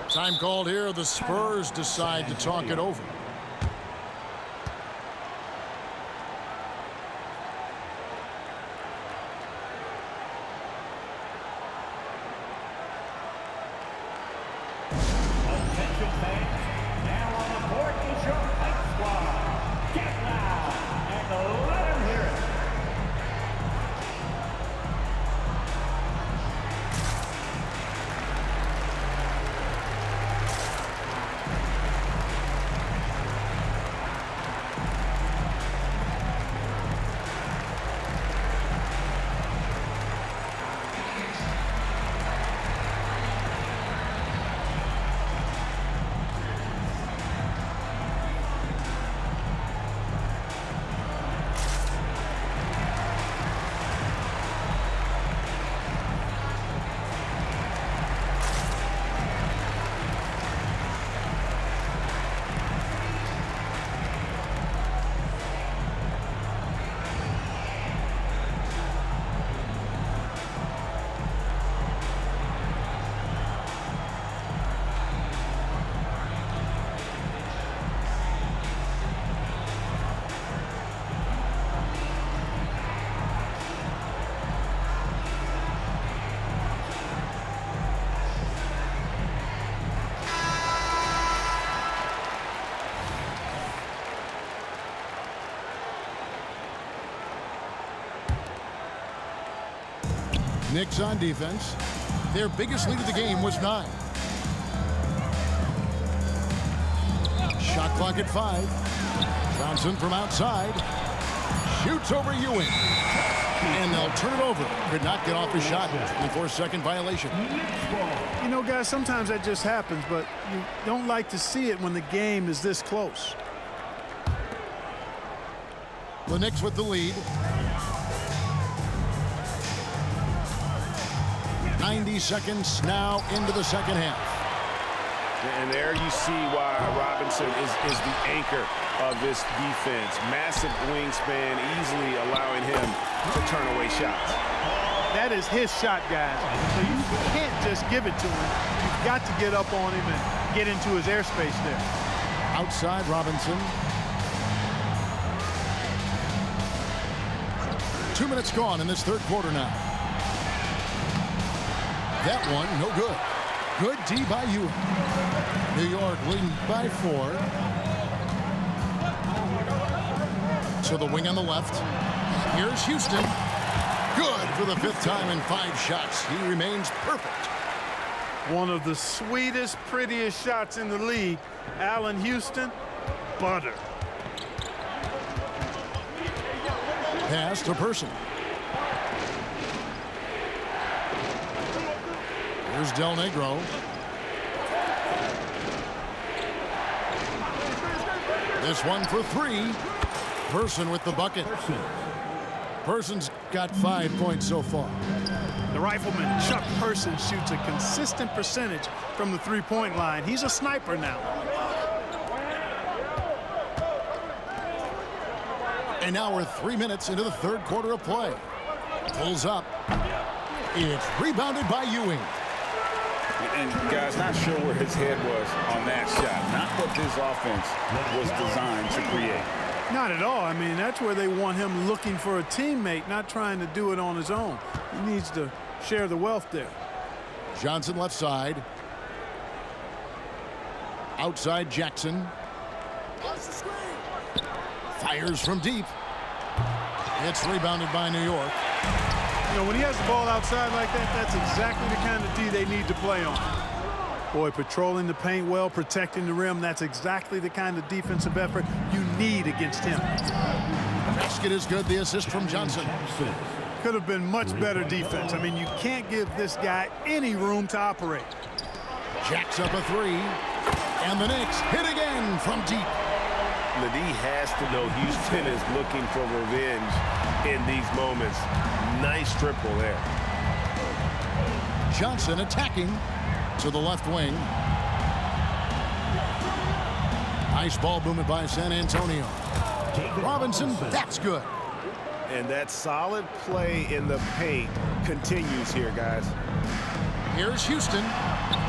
Time called here. The Spurs decide to talk it over. Attention fans, now on the court is your Knight squad. Get loud and let them hear it. Knicks on defense. Their biggest lead of the game was 9. Shot clock at 5. Johnson from outside. Shoots over Ewing. And they'll turn it over. Could not get off his shot. 24-second violation. You know, guys, sometimes that just happens, but you don't like to see it when the game is this close. The Knicks with the lead. 90 seconds now into the second half. And there you see why Robinson is the anchor of this defense. Massive wingspan, easily allowing him to turn away shots. That is his shot, guys. So you can't just give it to him. You've got to get up on him and get into his airspace there. Outside Robinson. 2 minutes gone in this third quarter now. That one, no good. Good D by Ewing. New York leading by 4. To the wing on the left. Here's Houston. Good for the 5th time in 5 shots. He remains perfect. One of the sweetest, prettiest shots in the league. Allen Houston, butter. Pass to Person. Here's Del Negro. This one for 3. Person with the bucket. Person's got 5 points so far. The rifleman, Chuck Person, shoots a consistent percentage from the three-point line. He's a sniper now. And now we're 3 minutes into the third quarter of play. Pulls up. It's rebounded by Ewing. And guys, not sure where his head was on that shot. Not what this offense was designed to create. Not at all. I mean, that's where they want him looking for a teammate, not trying to do it on his own. He needs to share the wealth there. Johnson left side. Outside Jackson. Fires from deep. It's rebounded by New York. You know, when he has the ball outside like that, that's exactly the kind of D they need to play on. Boy, patrolling the paint well, protecting the rim, that's exactly the kind of defensive effort you need against him. Basket is good. The assist from Johnson. Could have been much better defense. I mean, you can't give this guy any room to operate. Jacks up a three. And the Knicks hit again from deep. Ledee has to know Houston is looking for revenge in these moments. Nice triple there. Johnson attacking to the left wing. Nice ball movement by San Antonio. Robinson, that's good. And that solid play in the paint continues here, guys. Here's Houston.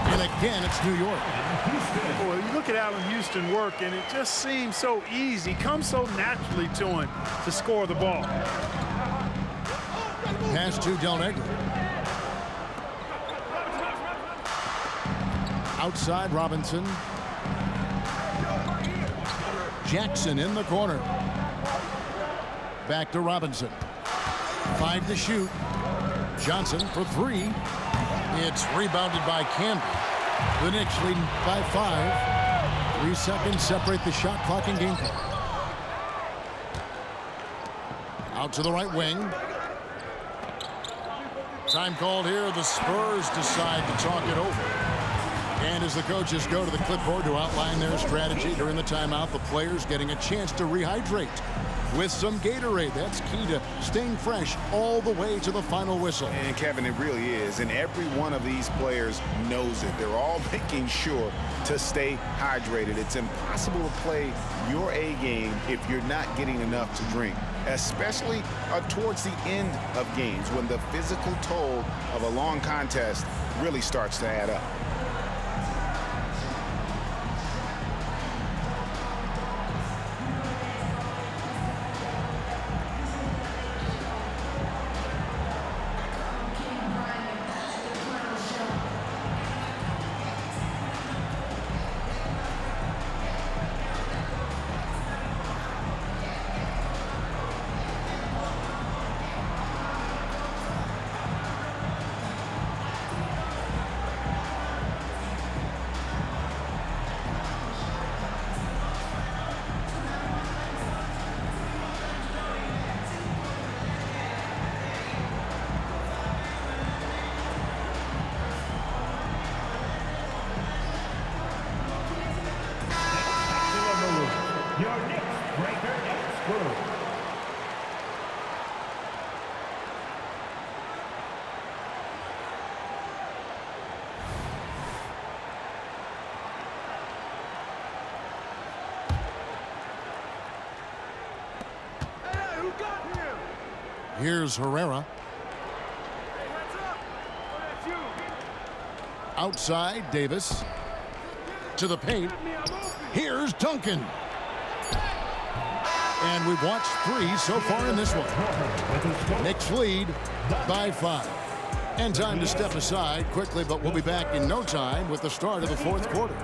And again, it's New York. Boy, you look at Allen Houston work, and it just seems so easy. Comes so naturally to him to score the ball. Pass to Del Negro. Outside Robinson. Jackson in the corner. Back to Robinson. 5 to shoot. Johnson for 3. It's rebounded by Canby. The Knicks leading by 5. 3 seconds separate the shot clock and game clock. Out to the right wing. Time called here. The Spurs decide to talk it over. And as the coaches go to the clipboard to outline their strategy during the timeout, the players getting a chance to rehydrate with some Gatorade. That's key to staying fresh all the way to the final whistle. And Kevin, it really is. And every one of these players knows it. They're all making sure to stay hydrated. It's impossible to play your A game if you're not getting enough to drink, especially towards the end of games when the physical toll of a long contest really starts to add up. Your next breaker expert. Here's Herrera. Outside, Davis. To the paint. Here's Duncan. And we've watched 3 so far in this one. Knicks lead by 5. And time to step aside quickly, but we'll be back in no time with the start of the 4th quarter.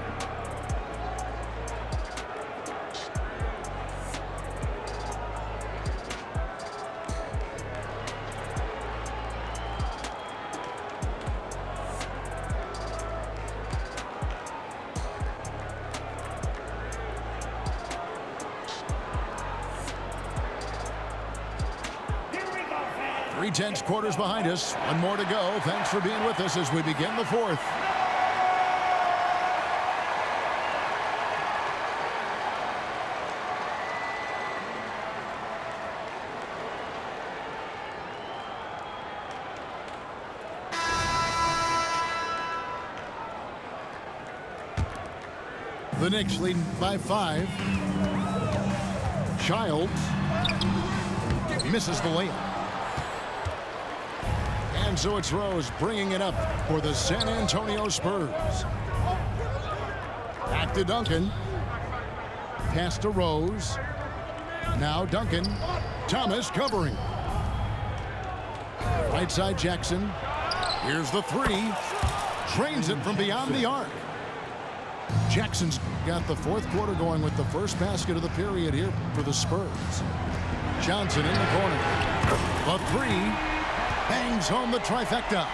Tense quarters behind us. One more to go. Thanks for being with us as we begin the 4th. The Knicks leading by 5. Childs misses the layup. And so it's Rose bringing it up for the San Antonio Spurs. Back to Duncan. Pass to Rose. Now Duncan. Thomas covering. Right side Jackson. Here's the 3. Trains it from beyond the arc. Jackson's got the fourth quarter going with the first basket of the period here for the Spurs. Johnson in the corner. A three. Bangs home the trifecta.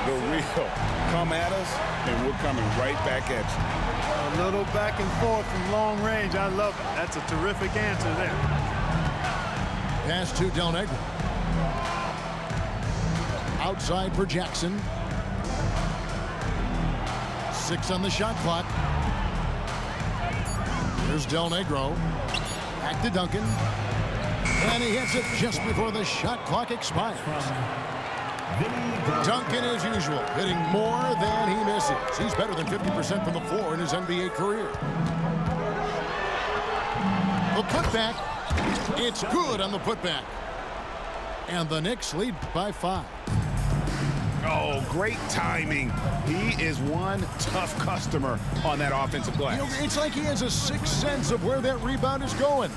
The real come at us, and we're coming right back at you. A little back and forth from long range. I love it. That's a terrific answer there. Pass to Del Negro. Outside for Jackson. 6 on the shot clock. Here's Del Negro. Back to Duncan. And he hits it just before the shot clock expires. Duncan, as usual, hitting more than he misses. He's better than 50% from the floor in his NBA career. The putback. It's good on the putback. And the Knicks lead by 5. Oh, great timing. He is one tough customer on that offensive glass. You know, it's like he has a sixth sense of where that rebound is going.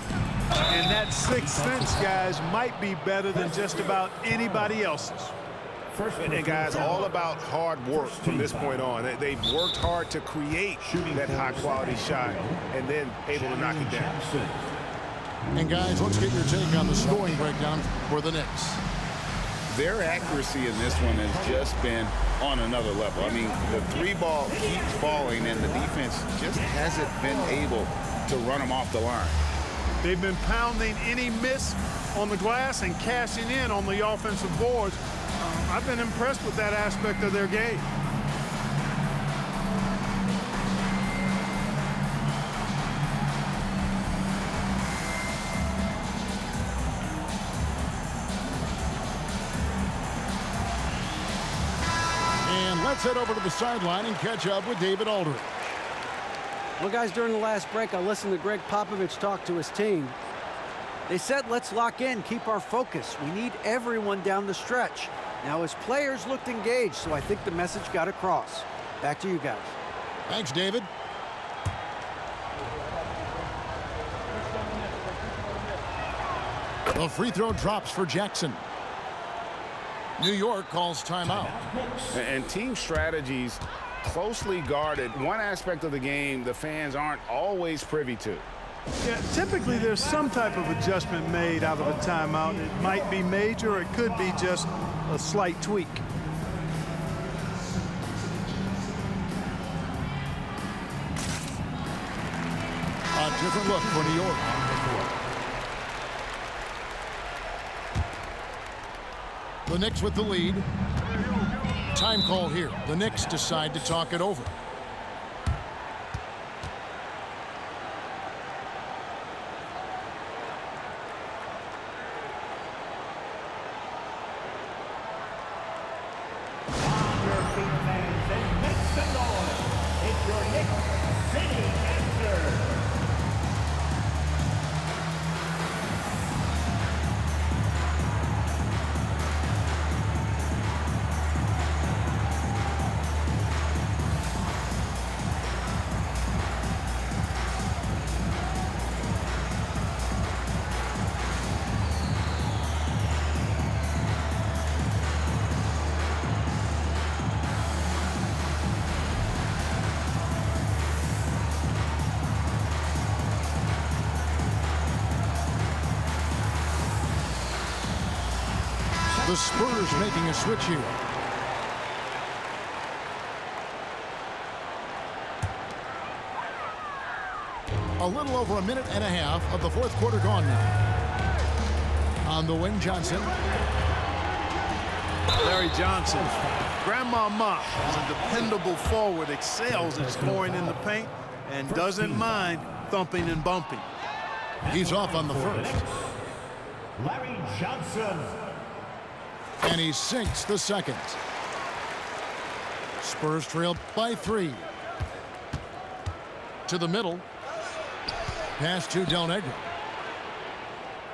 And that sixth sense, guys, might be better than just about anybody else's. And guys, all about hard work from this point on. They've worked hard to create that high-quality shot and then able to knock it down. And guys, let's get your take on the scoring breakdown for the Knicks. Their accuracy in this one has just been on another level. I mean, the three ball keeps falling, and the defense just hasn't been able to run them off the line. They've been pounding any miss on the glass and cashing in on the offensive boards. I've been impressed with that aspect of their game. And let's head over to the sideline and catch up with David Aldridge. Well, guys, during the last break, I listened to Greg Popovich talk to his team. They said, let's lock in, keep our focus. We need everyone down the stretch. Now, his players looked engaged, so I think the message got across. Back to you guys. Thanks, David. The free throw drops for Jackson. New York calls timeout. And team strategies closely guarded. One aspect of the game the fans aren't always privy to. Yeah, typically there's some type of adjustment made out of a timeout. It might be major, or it could be just a slight tweak. A different look for New York. The Knicks with the lead. Time call here. The Knicks decide to talk it over. The Spurs making a switch here. A little over a minute and a half of the fourth quarter gone now. On the wing, Johnson. Larry Johnson, grandmama, is a dependable forward, excels at scoring in the paint, and doesn't mind thumping and bumping. He's off on the first. Larry Johnson. And he sinks the second. Spurs trail by 3. To the middle. Pass to Del Negro.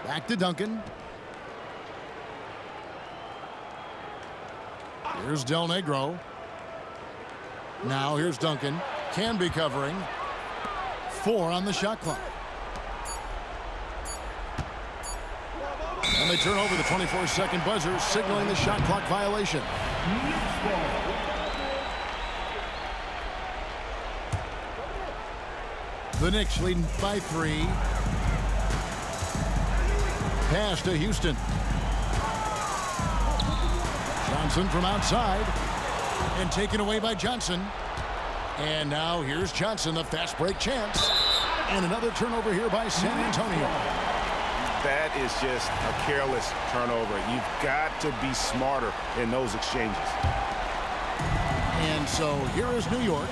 Back to Duncan. Here's Del Negro. Now here's Duncan. Can be covering. 4 on the shot clock. And they turn over the 24-second buzzer, signaling the shot clock violation. The Knicks leading by 3. Pass to Houston. Johnson from outside. And taken away by Johnson. And now here's Johnson, the fast break chance. And another turnover here by San Antonio. That is just a careless turnover. You've got to be smarter in those exchanges. And so here is New York.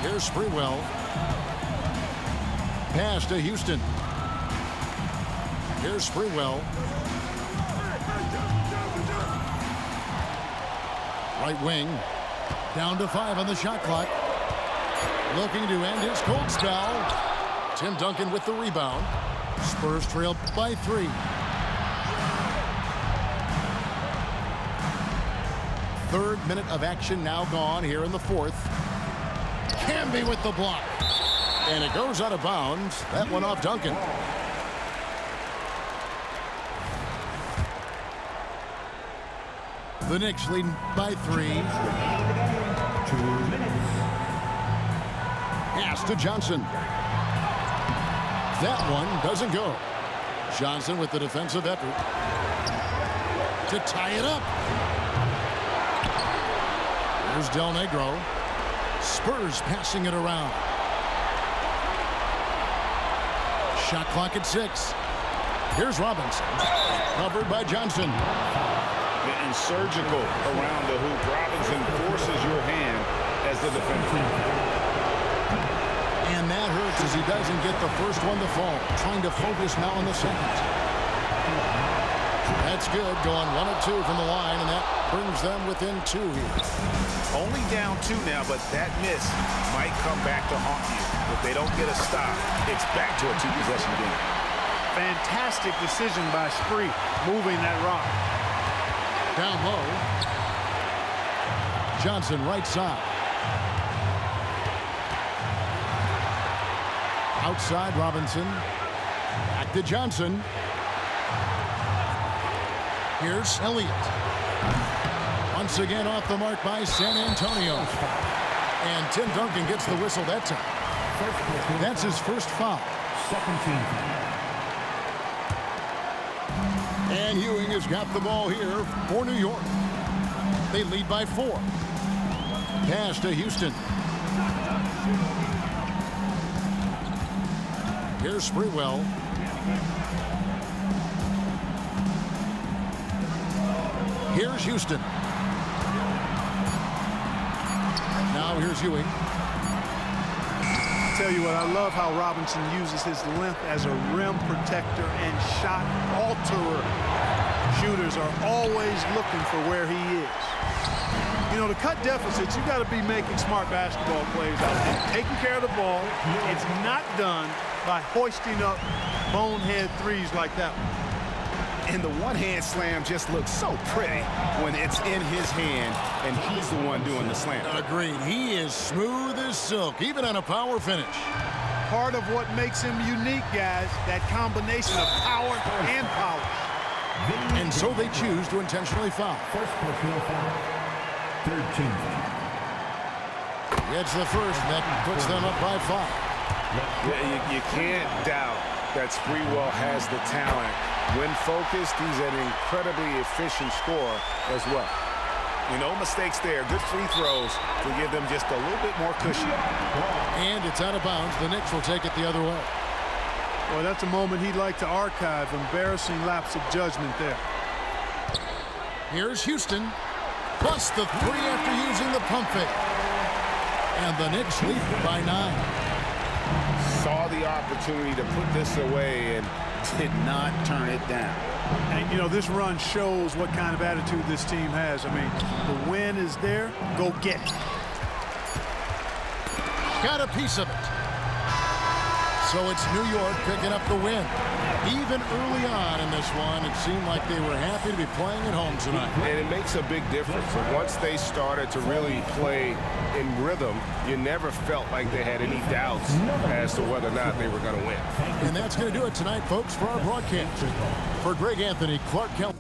Here's Sprewell. Pass to Houston. Here's Sprewell. Right wing. Down to 5 on the shot clock. Looking to end his cold spell. Tim Duncan with the rebound. Spurs trail by 3. Third minute of action now gone here in the 4th. Camby with the block. And it goes out of bounds. That one off Duncan. The Knicks leading by 3. 2 minutes. Pass to Johnson. That one doesn't go. Johnson with the defensive effort to tie it up. Here's Del Negro. Spurs passing it around. Shot clock at 6. Here's Robinson. Covered by Johnson. And surgical around the hoop. Robinson forces your hand as the defender. And that hurts as he doesn't get the first one to fall. Trying to focus now on the second. That's good. Going 1 of 2 from the line, and that brings them within 2 here. Only down 2 now, but that miss might come back to haunt you. If they don't get a stop, it's back to a 2-possession game. Fantastic decision by Spree, moving that rock. Down low. Johnson right side. Outside Robinson. Back to Johnson. Here's Elliott. Once again off the mark by San Antonio. And Tim Duncan gets the whistle that time. That's his first foul. Second team. And Ewing has got the ball here for New York. They lead by 4. Pass to Houston. Here's Sprewell. Here's Houston. Now here's Ewing. Tell you what, I love how Robinson uses his length as a rim protector and shot alterer. Shooters are always looking for where he is. You know, to cut deficits, you got to be making smart basketball plays out there. Taking care of the ball. It's not done by hoisting up bonehead threes like that one. And the one-hand slam just looks so pretty when it's in his hand and he's the one doing the slam. Agreed. He is smooth as silk, even on a power finish. Part of what makes him unique, guys, that combination of power and polish. And so they choose to intentionally foul. First personal foul. Third team. Gets the first, and that puts them up by 5. Yeah, you can't doubt that Sprewell has the talent. When focused, he's an incredibly efficient scorer as well. No mistakes there. Good free throws to give them just a little bit more cushion. And it's out of bounds. The Knicks will take it the other way. Well, that's a moment he'd like to archive. Embarrassing lapse of judgment there. Here's Houston. Plus the 3 after using the pump fake. And the Knicks lead by 9. Saw the opportunity to put this away and did not turn it down. And, you know, this run shows what kind of attitude this team has. I mean, the win is there. Go get it. Got a piece of it. So it's New York picking up the win. Even early on in this one, it seemed like they were happy to be playing at home tonight. And it makes a big difference. And once they started to really play in rhythm, you never felt like they had any doubts as to whether or not they were going to win. And that's going to do it tonight, folks, for our broadcast. For Greg Anthony, Clark Kelly.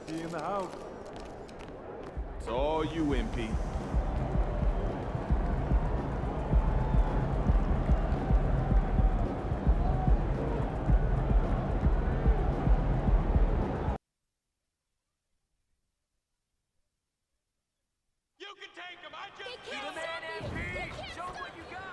He in the house. It's all you, MP. You can take him. I just be the man, MP. Show him what you got.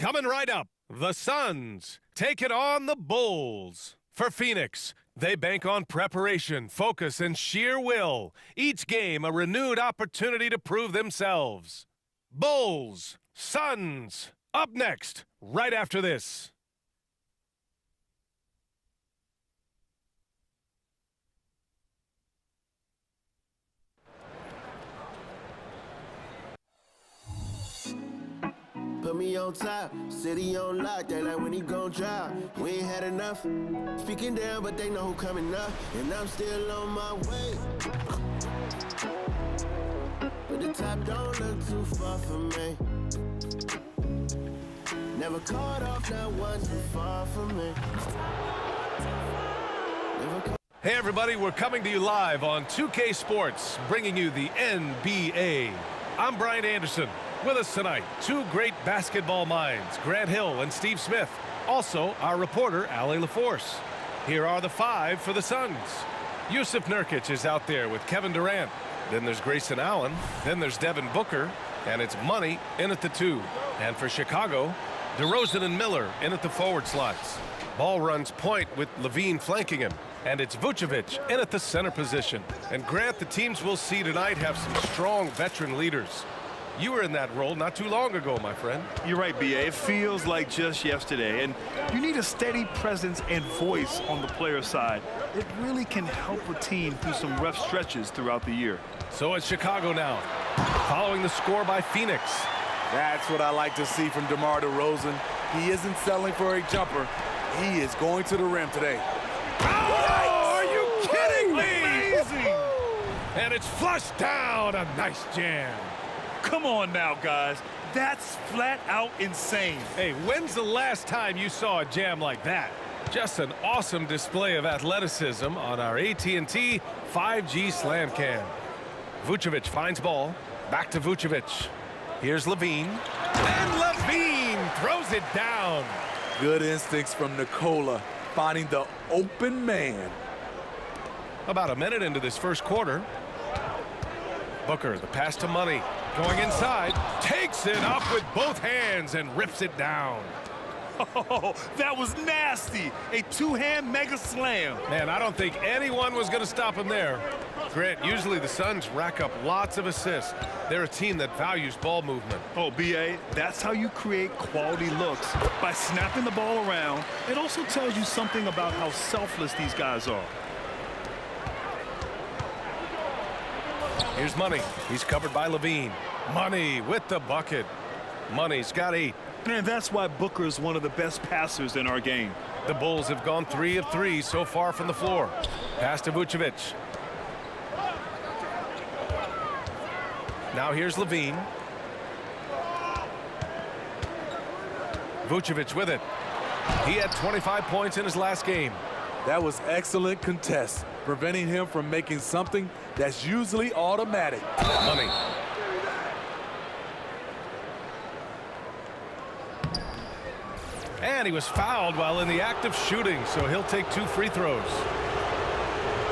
Coming right up, the Suns taking on the Bulls. For Phoenix, they bank on preparation, focus, and sheer will. Each game a renewed opportunity to prove themselves. Bulls, Suns, up next, right after this. put me on top. City on lock, they like when he gon' drop. We ain't had enough. Speaking down, but they know who coming up. And I'm still on my way. But the top don't look too far from me. Never caught off, not one too far from me. Hey everybody, we're coming to you live on 2K Sports, bringing you the NBA. I'm Brian Anderson. With us tonight, two great basketball minds, Grant Hill and Steve Smith. Also, our reporter, Allie LaForce. Here are the five for the Suns. Yusuf Nurkic is out there with Kevin Durant. Then there's Grayson Allen. Then there's Devin Booker. And it's Money in at the 2. And for Chicago, DeRozan and Miller in at the forward slots. Ball runs point with Levine flanking him. And it's Vucevic in at the center position. And Grant, the teams we'll see tonight have some strong veteran leaders. You were in that role not too long ago, my friend. You're right, B.A. It feels like just yesterday. And you need a steady presence and voice on the player side. It really can help a team through some rough stretches throughout the year. So it's Chicago now, following the score by Phoenix. That's what I like to see from DeMar DeRozan. He isn't settling for a jumper. He is going to the rim today. Oh, are you kidding me? Amazing! And it's flushed down. A nice jam. Come on now, guys. That's flat out insane. Hey, when's the last time you saw a jam like that? Just an awesome display of athleticism on our AT&T 5G Slam Cam. Vucevic finds ball. Back to Vucevic. Here's Levine. And Levine throws it down. Good instincts from Nikola, finding the open man. About a minute into this first quarter. Booker, the pass to Money. Going inside, takes it up with both hands and rips it down. Oh, that was nasty. A two-hand mega slam. Man, I don't think anyone was going to stop him there. Grant, usually the Suns rack up lots of assists. They're a team that values ball movement. Oh, B.A., that's how you create quality looks, by snapping the ball around. It also tells you something about how selfless these guys are. Here's Money. He's covered by Levine. Money with the bucket. Money's got 8. And that's why Booker is one of the best passers in our game. The Bulls have gone 3 of 3 so far from the floor. Pass to Vucevic. Now here's Levine. Vucevic with it. He had 25 points in his last game. That was excellent contest, preventing him from making something that's usually automatic. Money. And he was fouled while in the act of shooting, so he'll take 2 free throws.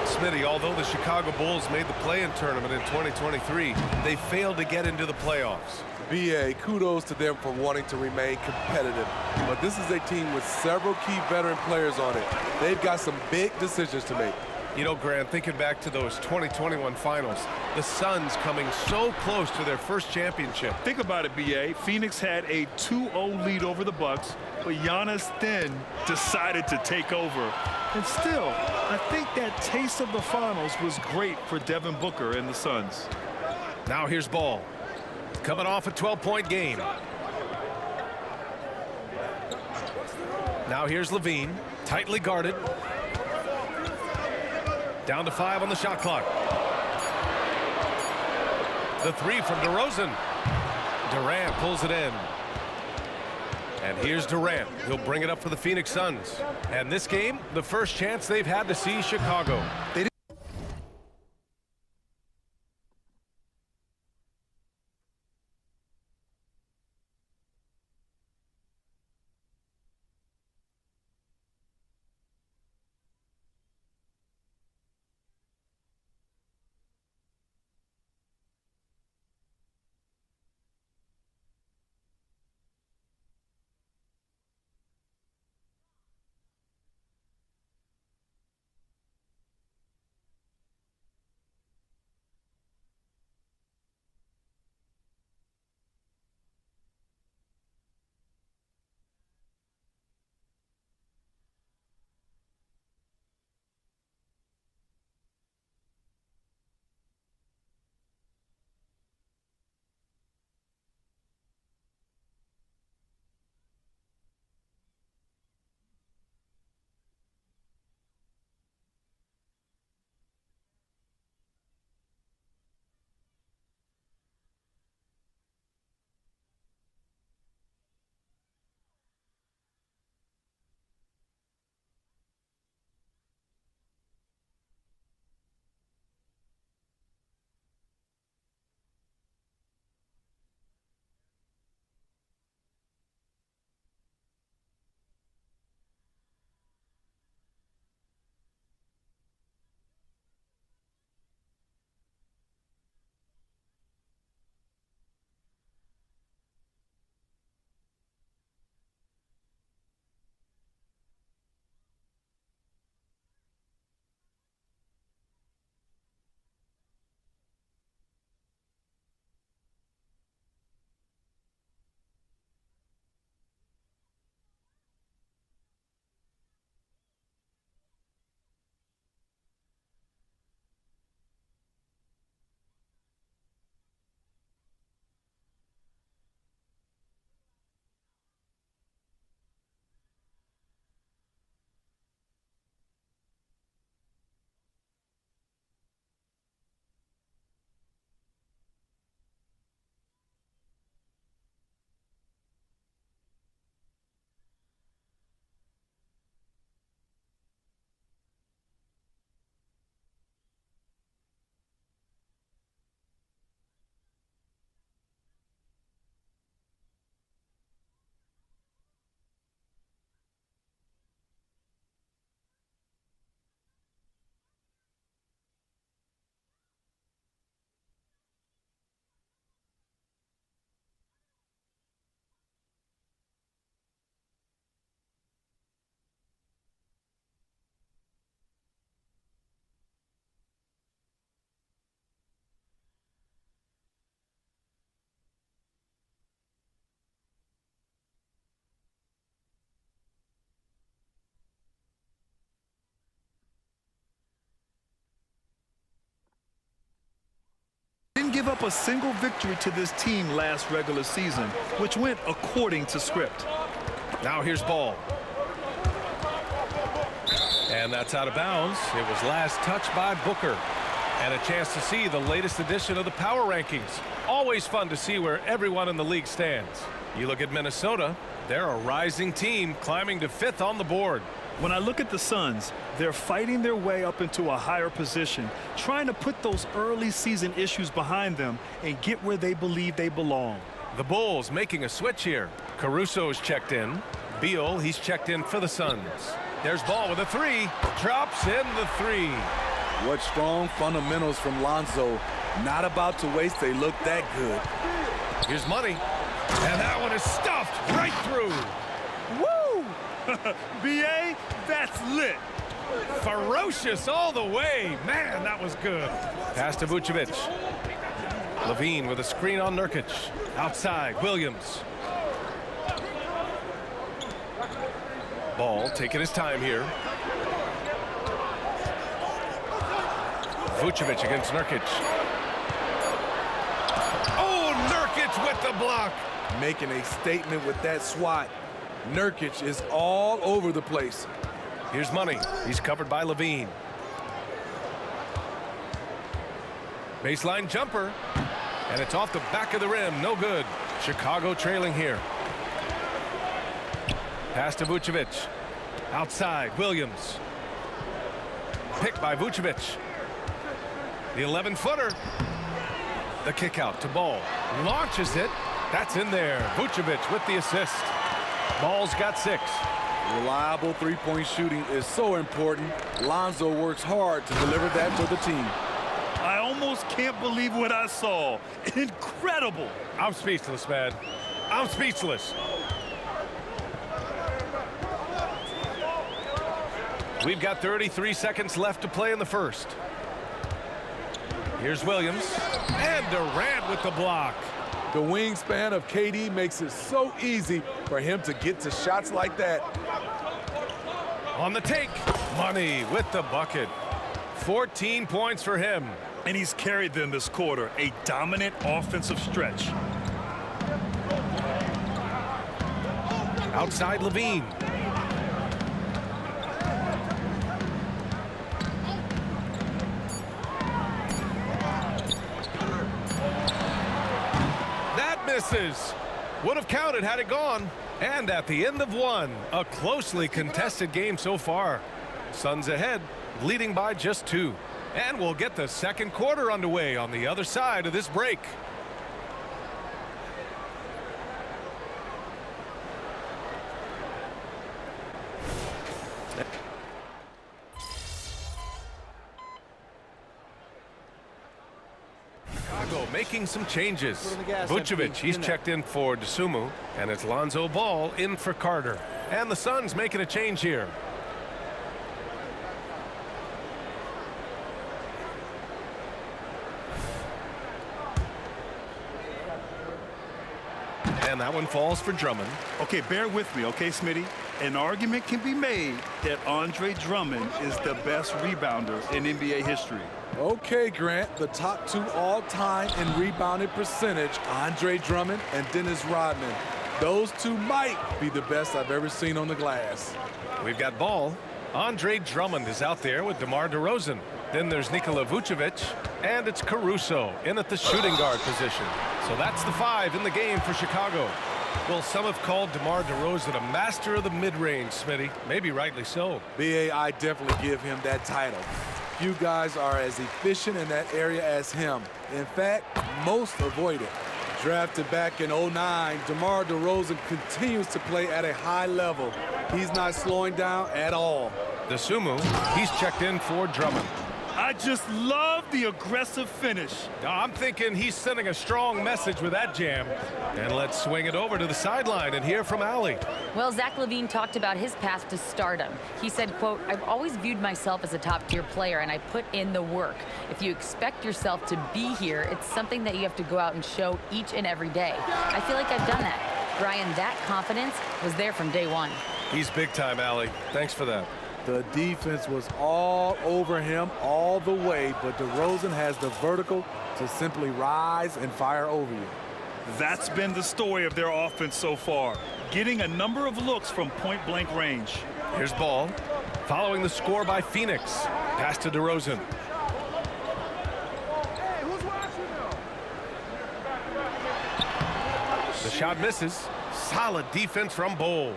Smitty, although the Chicago Bulls made the play-in tournament in 2023, they failed to get into the playoffs. BA, kudos to them for wanting to remain competitive. But this is a team with several key veteran players on it. They've got some big decisions to make. You know, Grant, thinking back to those 2021 finals, the Suns coming so close to their first championship. Think about it, B.A. Phoenix had a 2-0 lead over the Bucks, but Giannis then decided to take over. And still, I think that taste of the finals was great for Devin Booker and the Suns. Now here's Ball. Coming off a 12-point game. Now here's Levine, tightly guarded. Down to 5 on the shot clock. The 3 from DeRozan. Durant pulls it in. And here's Durant. He'll bring it up for the Phoenix Suns. And this game, the first chance they've had to see Chicago. give up a single victory to this team last regular season, which went according to script. Now here's Ball. And that's out of bounds. It was last touched by Booker. And a chance to see the latest edition of the power rankings. Always fun to see where everyone in the league stands. You look at Minnesota, they're a rising team climbing to 5th on the board. When I look at the Suns, they're fighting their way up into a higher position, trying to put those early season issues behind them and get where they believe they belong. The Bulls making a switch here. Caruso's checked in. Beal, he's checked in for the Suns. There's Ball with a 3. Drops in the 3. What strong fundamentals from Lonzo. Not about to waste. They look that good. Here's Money. And that one is stuffed right through. Woo! B.A., that's lit. Ferocious all the way. Man, that was good. Pass to Vucevic. Levine with a screen on Nurkic. Outside, Williams. Ball taking his time here. Vucevic against Nurkic. Oh, Nurkic with the block. Making a statement with that swat. Nurkic is all over the place. Here's Money. He's covered by Levine. Baseline jumper. And it's off the back of the rim. No good. Chicago trailing here. Pass to Vucevic. Outside, Williams. Picked by Vucevic. The 11-footer. The kick out to Ball. Launches it. That's in there. Vucevic with the assist. Ball's got 6. Reliable three-point shooting is so important. Lonzo works hard to deliver that for the team. I almost can't believe what I saw. Incredible. I'm speechless, man. I'm speechless. We've got 33 seconds left to play in the first. Here's Williams. And Durant with the block. The wingspan of KD makes it so easy for him to get to shots like that. On the take, Money with the bucket. 14 points for him. And he's carried them this quarter, a dominant offensive stretch. Outside Levine. That misses. Would have counted had it gone. And at the end of one, a closely contested game so far. Suns ahead, leading by just 2. And we'll get the second quarter underway on the other side of this break. Chicago making some changes. Vucevic, he's checked in for Dosunmu, and it's Lonzo Ball in for Carter. And the Suns making a change here. And that one falls for Drummond. Okay, bear with me, okay, Smitty? An argument can be made that Andre Drummond is the best rebounder in NBA history. Okay, Grant, the top 2 all-time in rebounding percentage, Andre Drummond and Dennis Rodman. Those 2 might be the best I've ever seen on the glass. We've got Ball. Andre Drummond is out there with DeMar DeRozan. Then there's Nikola Vucevic, and it's Caruso in at the shooting guard position. So that's the 5 in the game for Chicago. Well, some have called DeMar DeRozan a master of the mid-range, Smitty. Maybe rightly so. B.A., I definitely give him that title. Few guys are as efficient in that area as him. In fact, most avoid it. Drafted back in '09, DeMar DeRozan continues to play at a high level. He's not slowing down at all. Dosunmu, he's checked in for Drummond. I just love the aggressive finish. I'm thinking he's sending a strong message with that jam. And let's swing it over to the sideline and hear from Allie. Well, Zach LaVine talked about his path to stardom. He said, quote, "I've always viewed myself as a top-tier player, and I put in the work. If you expect yourself to be here, it's something that you have to go out and show each and every day. I feel like I've done that. Brian, that confidence was there from day one." He's big time, Allie. Thanks for that. The defense was all over him all the way, but DeRozan has the vertical to simply rise and fire over you. That's been the story of their offense so far, getting a number of looks from point-blank range. Here's Ball, following the score by Phoenix. Pass to DeRozan. The shot misses. Solid defense from Bol.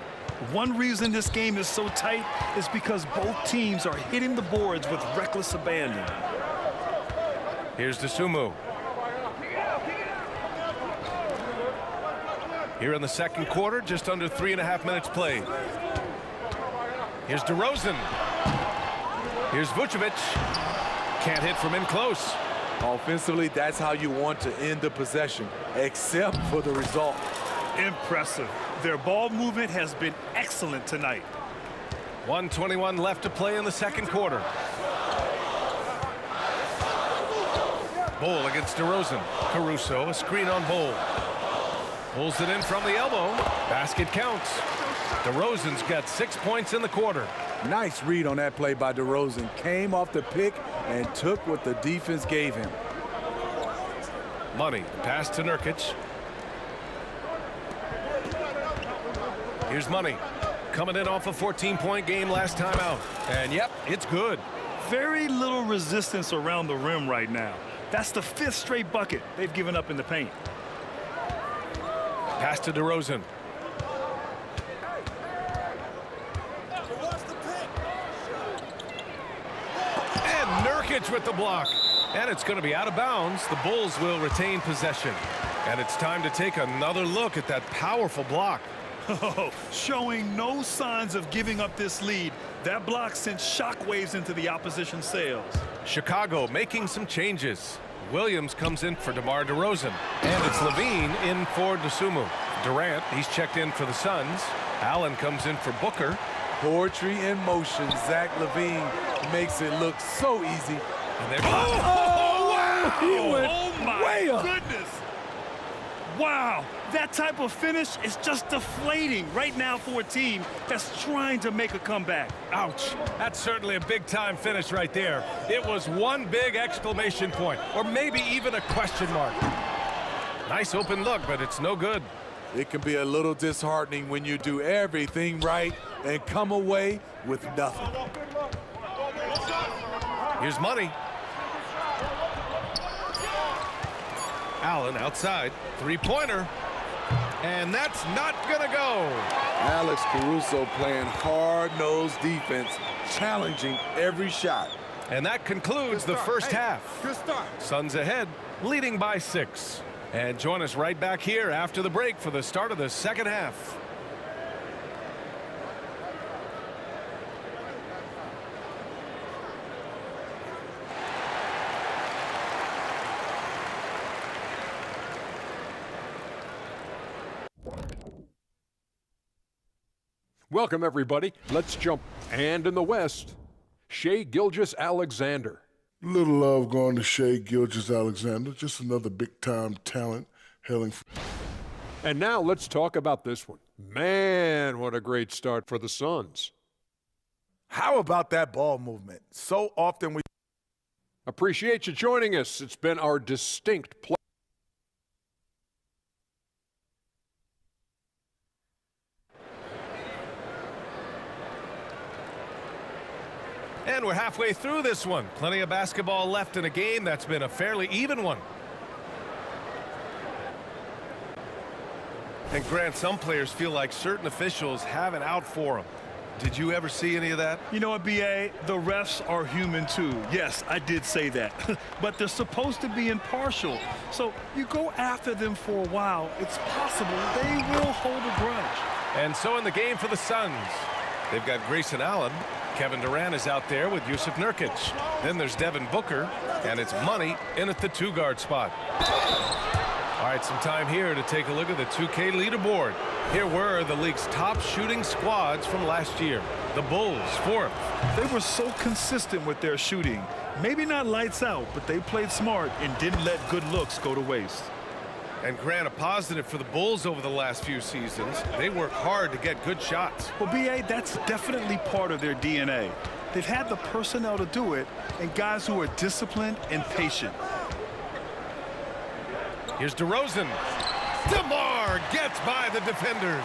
One reason this game is so tight is because both teams are hitting the boards with reckless abandon. Here's Dosunmu. Here in the second quarter, just under 3.5 minutes played. Here's DeRozan. Here's Vucevic. Can't hit from in close. Offensively, that's how you want to end the possession, except for the result. Impressive. Their ball movement has been excellent tonight. 1:21 left to play in the second quarter. Bol against DeRozan. Caruso, a screen on Bol. Pulls it in from the elbow. Basket counts. DeRozan's got 6 points in the quarter. Nice read on that play by DeRozan. Came off the pick and took what the defense gave him. Money, pass to Nurkic. Here's Money, coming in off a 14-point game last time out. And yep, it's good. Very little resistance around the rim right now. That's the 5th straight bucket they've given up in the paint. Pass to DeRozan. And Nurkic with the block. And it's going to be out of bounds. The Bulls will retain possession. And it's time to take another look at that powerful block. Oh, showing no signs of giving up this lead. That block sent shockwaves into the opposition sails. Chicago making some changes. Williams comes in for DeMar DeRozan. And it's Levine in for Dosunmu. Durant, he's checked in for the Suns. Allen comes in for Booker. Poetry in motion. Zach LaVine makes it look so easy. And they're wow! He went oh my way up. goodness! Wow, that type of finish is just deflating right now for a team that's trying to make a comeback. Ouch. That's certainly a big-time finish right there. It was one big exclamation point, or maybe even a question mark. Nice open look, but it's no good. It can be a little disheartening when you do everything right and come away with nothing. Here's Money. Allen outside, three-pointer, and that's not gonna go. Alex Caruso playing hard-nosed defense, challenging every shot. And that concludes the first half. Good start. Suns ahead, leading by 6. And join us right back here after the break for the start of the second half. Welcome, everybody. Let's jump. And in the West, Shai Gilgeous-Alexander. Little love going to Shai Gilgeous-Alexander. Just another big-time talent hailing from... And now let's talk about this one. Man, what a great start for the Suns. How about that ball movement? So often we... Appreciate you joining us. It's been our distinct pleasure. And we're halfway through this one. Plenty of basketball left in a game that's been a fairly even one. And Grant, some players feel like certain officials have it out for them. Did you ever see any of that? You know what, B.A.? The refs are human too. Yes, I did say that. But they're supposed to be impartial. So you go after them for a while, it's possible they will hold a grudge. And so in the game for the Suns, they've got Grayson Allen. Kevin Durant is out there with Jusuf Nurkic. Then there's Devin Booker, and it's Money in at the 2-guard spot. All right, some time here to take a look at the 2K leaderboard. Here were the league's top shooting squads from last year. The Bulls, 4th. They were so consistent with their shooting. Maybe not lights out, but they played smart and didn't let good looks go to waste. And Grant, a positive for the Bulls over the last few seasons. They work hard to get good shots. Well, B.A., that's definitely part of their DNA. They've had the personnel to do it, and guys who are disciplined and patient. Here's DeRozan. DeMar gets by the defenders.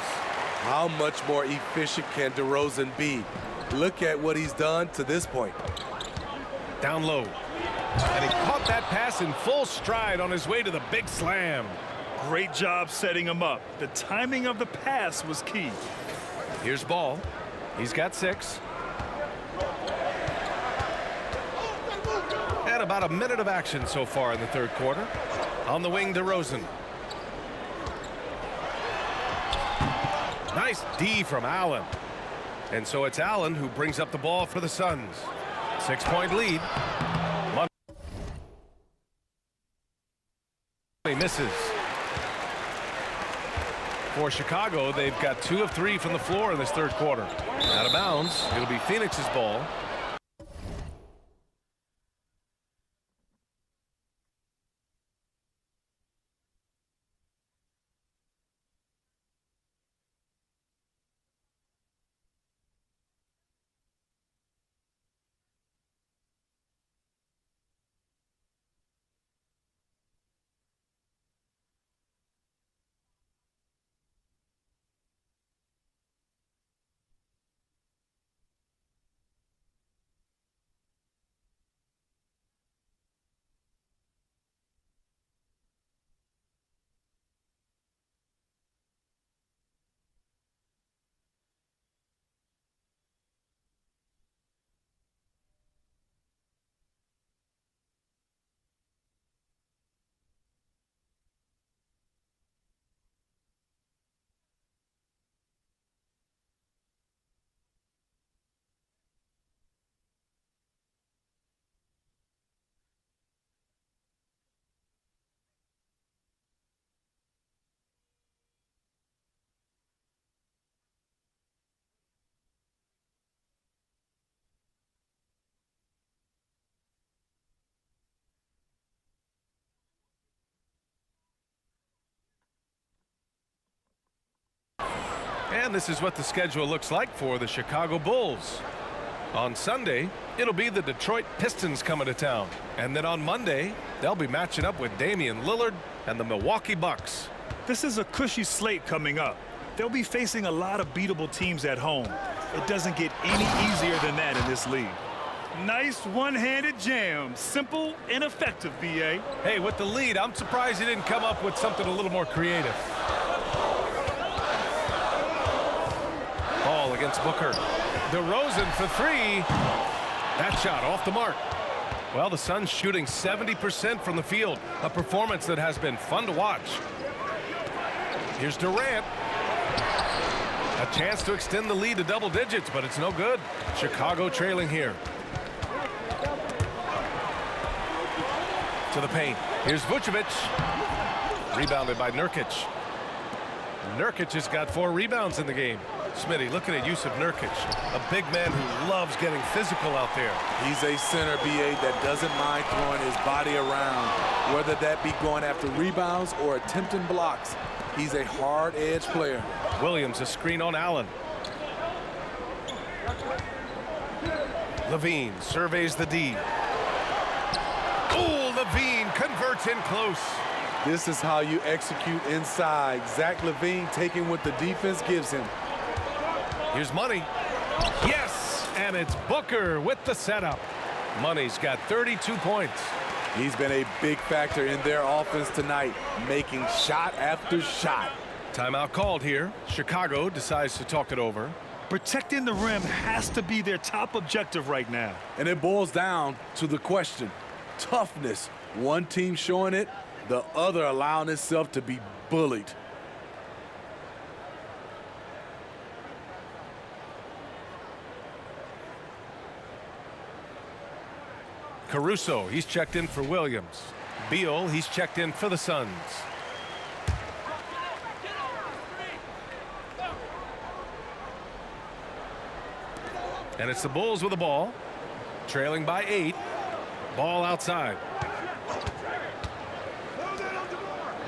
How much more efficient can DeRozan be? Look at what he's done to this point. Down low. And he caught that pass in full stride on his way to the big slam. Great job setting him up. The timing of the pass was key. Here's Ball. He's got 6. And about a minute of action so far in the third quarter. On the wing, DeRozan. Nice D from Allen. And so it's Allen who brings up the ball for the Suns. 6-point lead. He misses. For Chicago, they've got 2 of 3 from the floor in this third quarter. Out of bounds. It'll be Phoenix's ball. And this is what the schedule looks like for the Chicago Bulls. On Sunday, it'll be the Detroit Pistons coming to town. And then on Monday, they'll be matching up with Damian Lillard and the Milwaukee Bucks. This is a cushy slate coming up. They'll be facing a lot of beatable teams at home. It doesn't get any easier than that in this league. Nice one-handed jam. Simple and effective, B.A. Hey, with the lead, I'm surprised he didn't come up with something a little more creative. Ball against Booker. DeRozan for 3. That shot off the mark. Well, the Suns shooting 70% from the field. A performance that has been fun to watch. Here's Durant. A chance to extend the lead to double digits, but it's no good. Chicago trailing here. To the paint. Here's Vucevic. Rebounded by Nurkic. Nurkic has got 4 rebounds in the game. Smitty, looking at Jusuf Nurkic, a big man who loves getting physical out there. He's a center, B.A., that doesn't mind throwing his body around, whether that be going after rebounds or attempting blocks. He's a hard-edge player. Williams, a screen on Allen. Levine surveys the D. Oh, Levine converts in close. This is how you execute inside. Zach LaVine taking what the defense gives him. Here's Money. Yes, and it's Booker with the setup. Money's got 32 points. He's been a big factor in their offense tonight, making shot after shot. Timeout called here. Chicago decides to talk it over. Protecting the rim has to be their top objective right now. And it boils down to the question. Toughness. One team showing it, the other allowing itself to be bullied. Caruso, he's checked in for Williams. Beal, he's checked in for the Suns. And it's the Bulls with the ball, trailing by 8. Ball outside.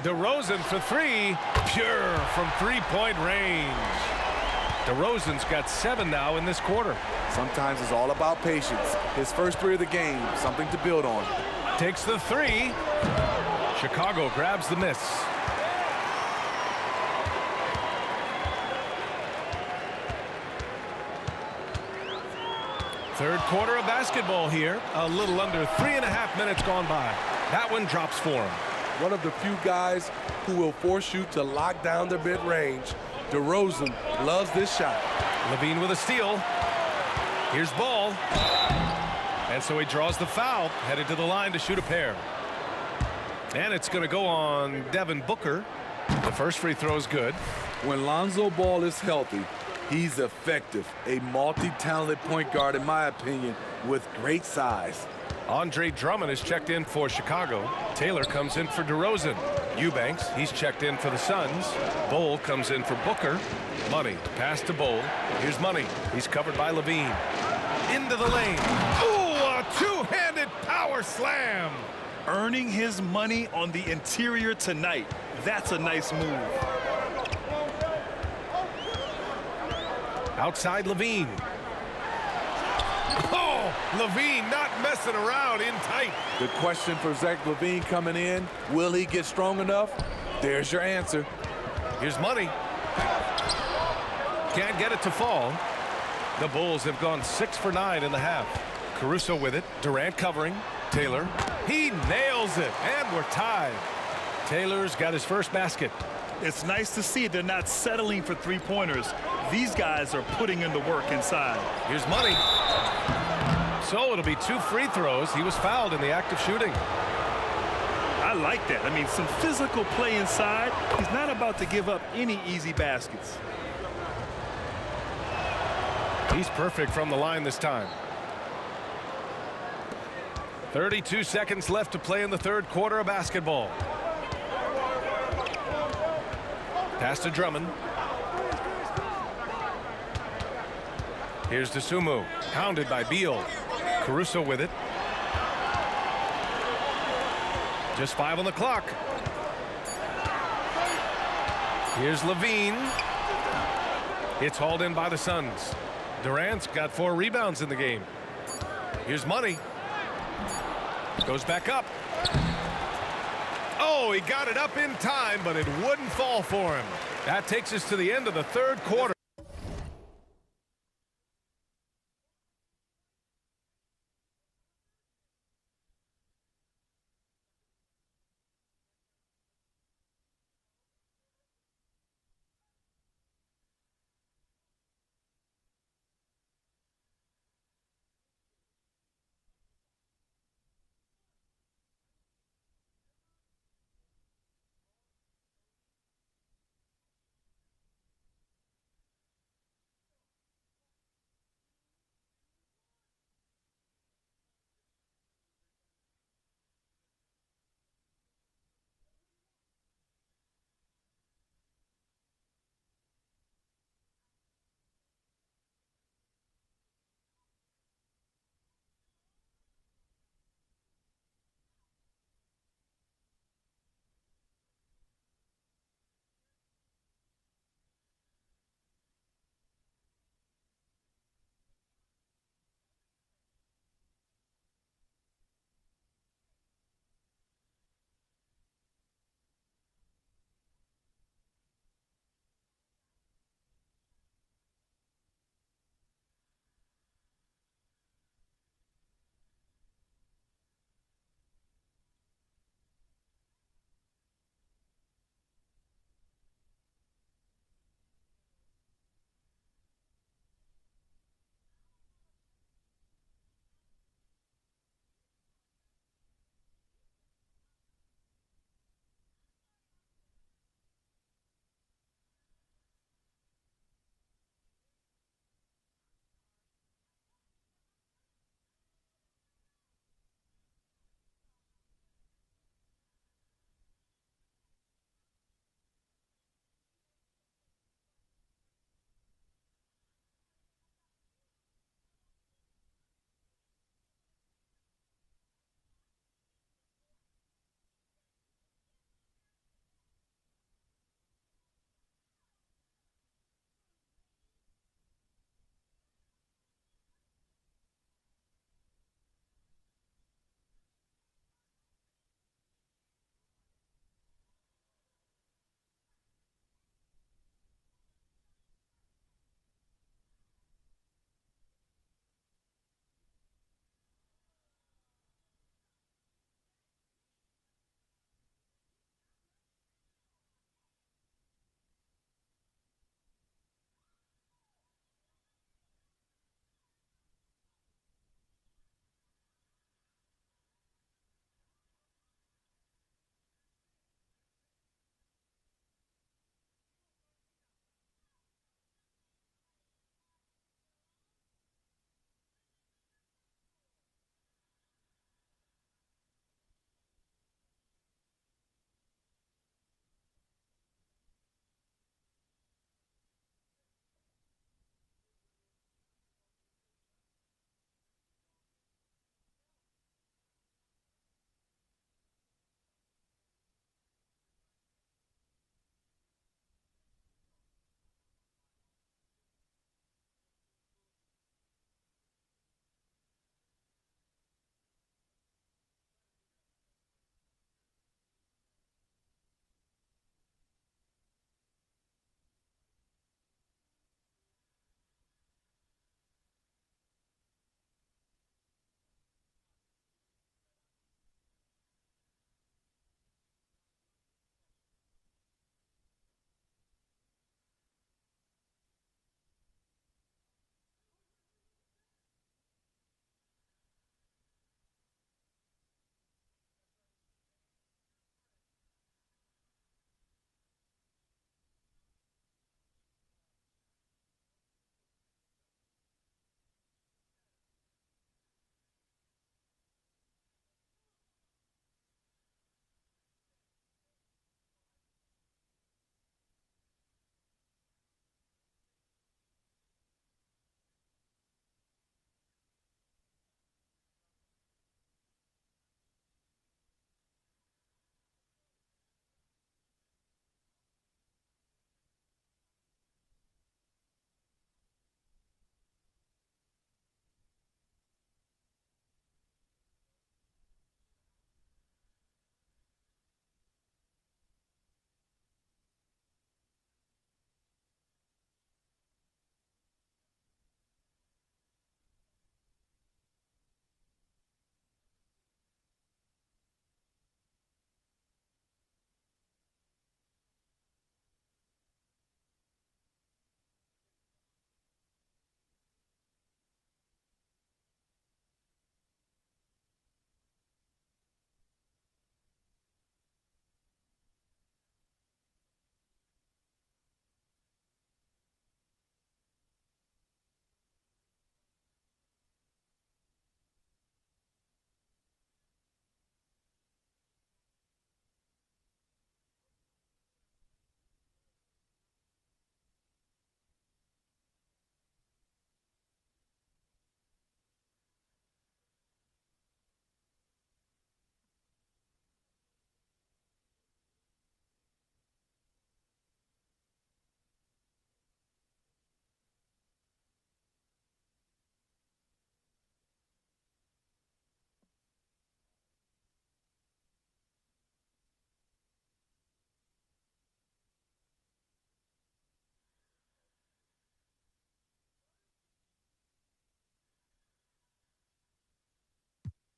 DeRozan for three. Pure from three-point range. DeRozan's got 7 now in this quarter. Sometimes it's all about patience. His first three of the game, something to build on. Takes the three. Chicago grabs the miss. Third quarter of basketball here. A little under 3.5 minutes gone by. That one drops for him. One of the few guys who will force you to lock down the mid-range. DeRozan loves this shot. Levine with a steal. Here's Ball. And so he draws the foul, headed to the line to shoot a pair. And it's going to go on Devin Booker. The first free throw is good. When Lonzo Ball is healthy, he's effective. A multi-talented point guard, in my opinion, with great size. Andre Drummond is checked in for Chicago. Taylor comes in for DeRozan. Eubanks, he's checked in for the Suns. Bol comes in for Booker. Money, pass to Bol. Here's Money. He's covered by Levine. Into the lane. Ooh, a two-handed power slam. Earning his money on the interior tonight. That's a nice move. Outside Levine. Oh, Levine not messing around in tight. The question for Zach Levine coming in, will he get strong enough? There's your answer. Here's Money. Can't get it to fall. The Bulls have gone 6 for 9 in the half. Caruso with it. Durant covering. Taylor. He nails it, and we're tied. Taylor's got his first basket. It's nice to see they're not settling for three-pointers. These guys are putting in the work inside. Here's Money. So it'll be 2 free throws. He was fouled in the act of shooting. I like that. I mean, some physical play inside. He's not about to give up any easy baskets. He's perfect from the line this time. 32 seconds left to play in the third quarter of basketball. Pass to Drummond. Here's Dosunmu, pounded by Beal. Caruso with it. Just 5 on the clock. Here's Levine. It's hauled in by the Suns. Durant's got 4 rebounds in the game. Here's Money. Goes back up. Oh, he got it up in time, but it wouldn't fall for him. That takes us to the end of the third quarter.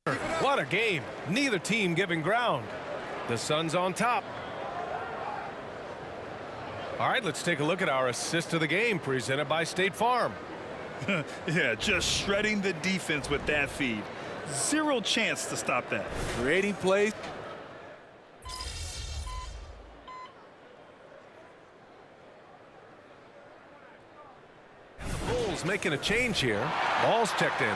What a game. Neither team giving ground. The Suns on top. All right, let's take a look at our assist of the game presented by State Farm. Yeah, just shredding the defense with that feed. Zero chance to stop that. Creating plays. And the Bulls making a change here. Ball's checked in.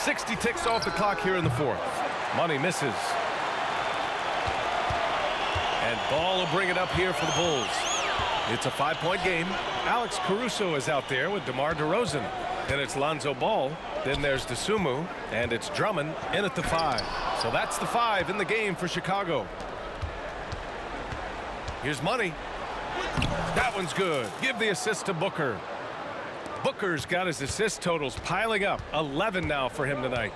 .60 ticks off the clock here in the fourth. Money misses. And Ball will bring it up here for the Bulls. It's a 5-point game. Alex Caruso is out there with DeMar DeRozan. Then it's Lonzo Ball. Then there's Dosunmu. And it's Drummond in at the 5. So that's the 5 in the game for Chicago. Here's Money. That one's good. Give the assist to Booker. Booker's got his assist totals piling up. 11 now for him tonight.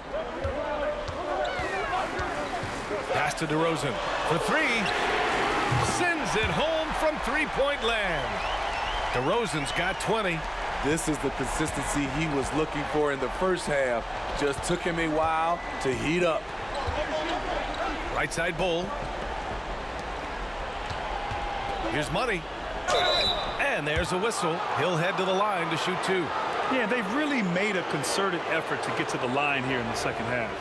Pass to DeRozan for 3. Sends it home from three-point land. DeRozan's got 20. This is the consistency he was looking for in the first half. Just took him a while to heat up. Right side Bull. Here's Money. And there's a whistle. He'll head to the line to shoot 2. Yeah, they've really made a concerted effort to get to the line here in the second half.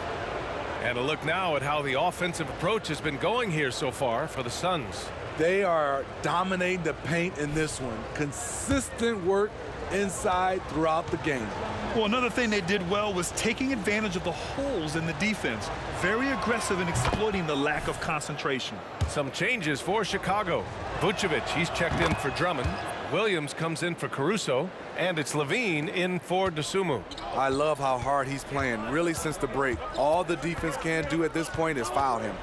And a look now at how the offensive approach has been going here so far for the Suns. They are dominating the paint in this one. Consistent work inside throughout the game. Well, another thing they did well was taking advantage of the holes in the defense. Very aggressive in exploiting the lack of concentration. Some changes for Chicago. Vucevic, he's checked in for Drummond. Williams comes in for Caruso. And it's Levine in for Dosunmu. I love how hard he's playing, really, since the break. All the defense can do at this point is foul him.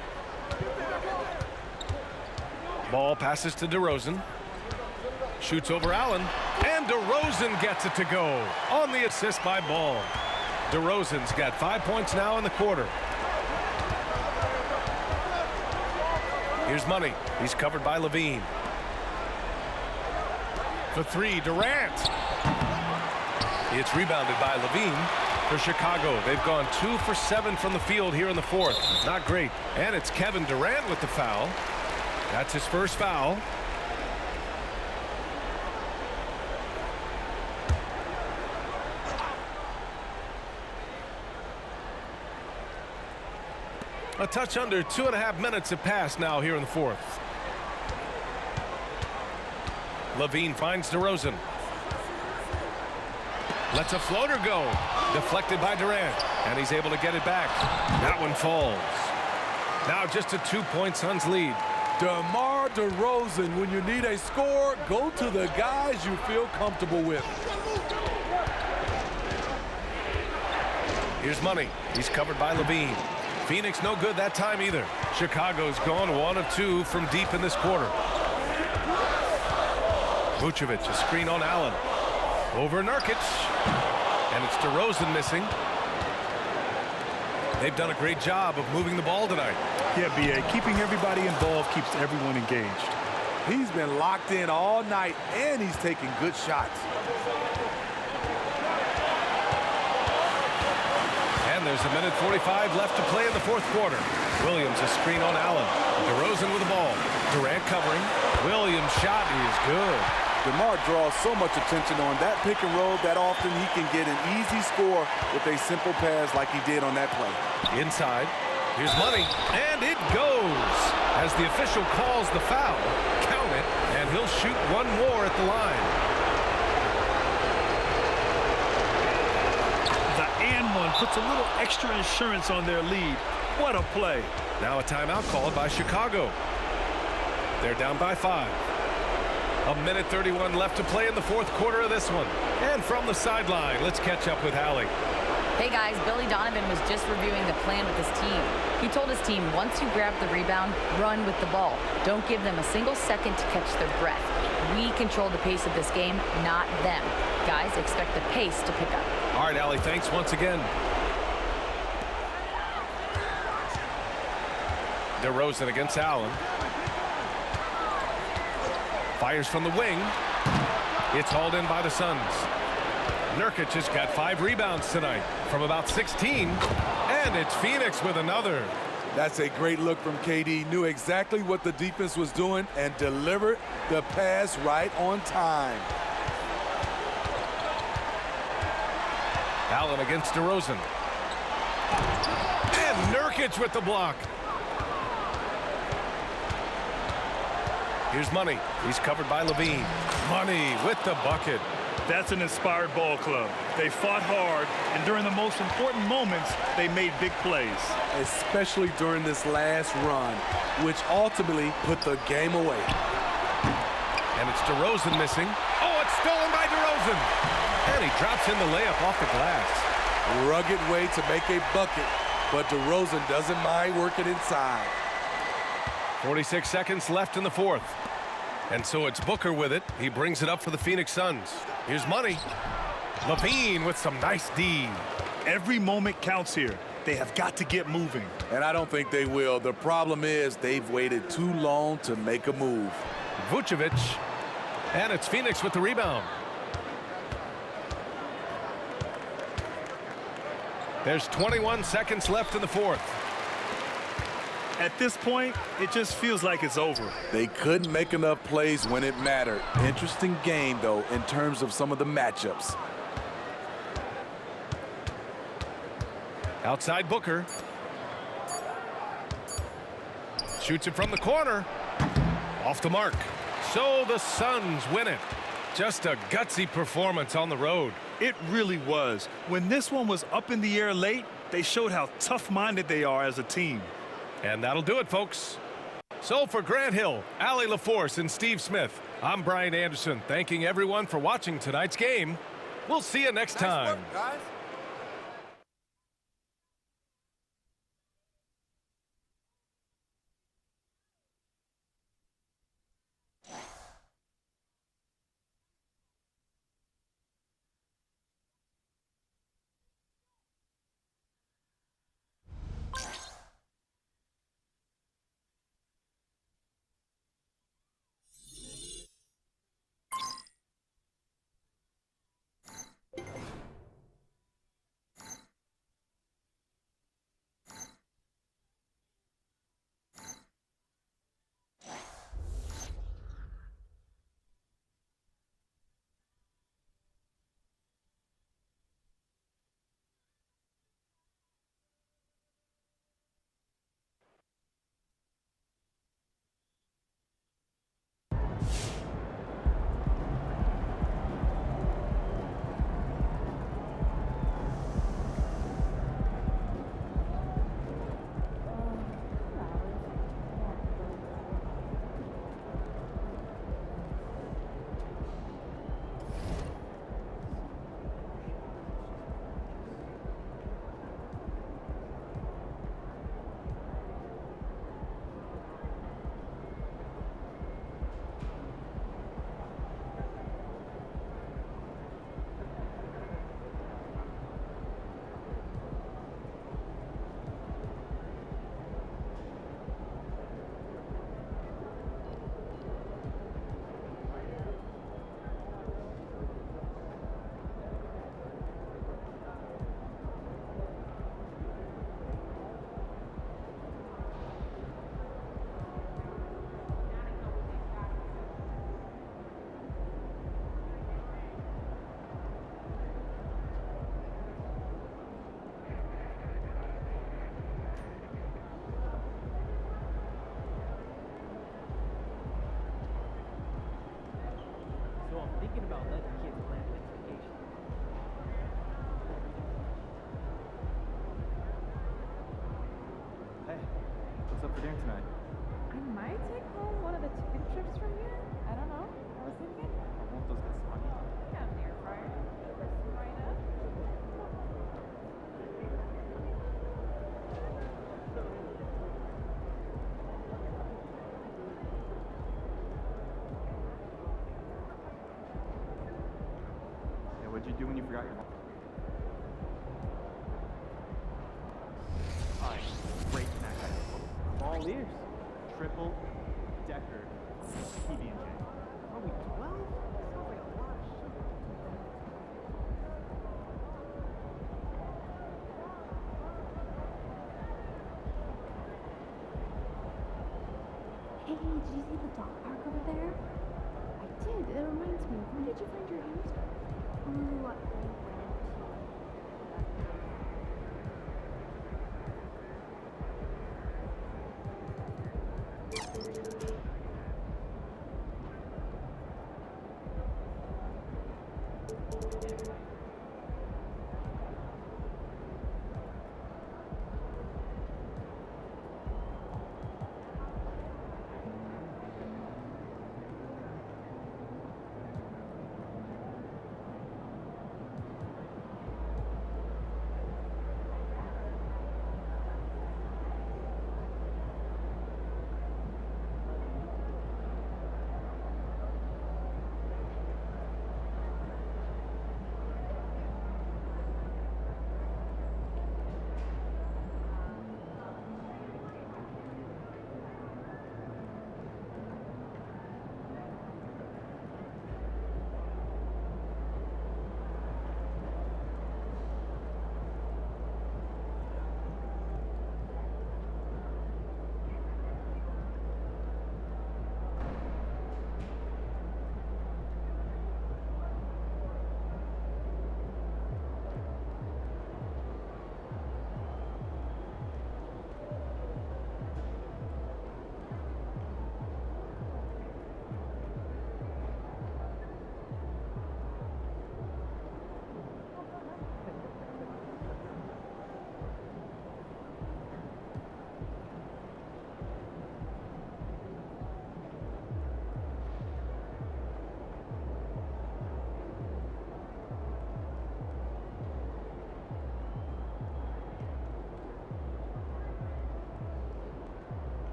Ball passes to DeRozan. Shoots over Allen. And DeRozan gets it to go on the assist by Ball. DeRozan's got 5 points now in the quarter. Here's Money. He's covered by Levine. For 3, Durant. It's rebounded by Levine for Chicago. They've gone 2 for 7 from the field here in the fourth. Not great. And it's Kevin Durant with the foul. That's his first foul. A touch under 2.5 minutes have passed now here in the fourth. Levine finds DeRozan. Lets a floater go. Deflected by Durant. And he's able to get it back. That one falls. Now just a 2-point Suns lead. DeMar DeRozan, when you need a score, go to the guys you feel comfortable with. Here's Money. He's covered by Levine. Phoenix no good that time either. Chicago's gone 1 of 2 from deep in this quarter. Vucevic, a screen on Allen. Over Nurkic. And it's DeRozan missing. They've done a great job of moving the ball tonight. Yeah, B.A., keeping everybody involved keeps everyone engaged. He's been locked in all night, and he's taking good shots. And there's 1:45 left to play in the fourth quarter. Williams, a screen on Allen. DeRozan with the ball. Durant covering. Williams' shot is good. DeMar draws so much attention on that pick and roll that often he can get an easy score with a simple pass like he did on that play. Inside. Here's Money. And it goes. As the official calls the foul, count it, and he'll shoot one more at the line. The and one puts a little extra insurance on their lead. What a play. Now a timeout called by Chicago. They're down by 5. 1:31 left to play in the fourth quarter of this one. And from the sideline, let's catch up with Hallie. Hey guys, Billy Donovan was just reviewing the plan with his team. He told his team, once you grab the rebound, run with the ball. Don't give them a single second to catch their breath. We control the pace of this game, not them. Guys, expect the pace to pick up. All right, Allie, thanks once again. DeRozan against Allen. Fires from the wing. It's hauled in by the Suns. Nurkic has got 5 rebounds tonight from about 16. And it's Phoenix with another. That's a great look from KD. Knew exactly what the defense was doing and delivered the pass right on time. Allen against DeRozan. And Nurkic with the block. Here's Money. He's covered by Levine. Money with the bucket. That's an inspired ball club. They fought hard, and during the most important moments, they made big plays. Especially during this last run, which ultimately put the game away. And it's DeRozan missing. Oh, it's stolen by DeRozan. And he drops in the layup off the glass. Rugged way to make a bucket, but DeRozan doesn't mind working inside. 46 seconds left in the fourth. And so it's Booker with it. He brings it up for the Phoenix Suns. Here's Money. Levine with some nice D. Every moment counts here. They have got to get moving. And I don't think they will. The problem is they've waited too long to make a move. Vucevic. And it's Phoenix with the rebound. There's 21 seconds left in the fourth. At this point, it just feels like it's over. They couldn't make enough plays when it mattered. Interesting game, though, in terms of some of the matchups. Outside Booker. Shoots it from the corner. Off the mark. So the Suns win it. Just a gutsy performance on the road. It really was. When this one was up in the air late, they showed how tough-minded they are as a team. And that'll do it, folks. So for Grant Hill, Allie LaForce, and Steve Smith, I'm Brian Anderson, thanking everyone for watching tonight's game. We'll see you next time. Nice work, guys. Thinking about letting kids plan next vacation. Hey, what's up for dinner tonight? I might take home one of the chicken strips from here. I don't know. I was thinking. Won't those get soggy? Yeah, an air fryer. Right up. What'd you do when you forgot your mom? Alright, great snack idea. I'm all ears. Triple decker PB&J. Are we 12? Sounds like a lot of sugar. did you see the dog park over there? I did. It reminds me. Where did you find your hamster? Ooh, I went to.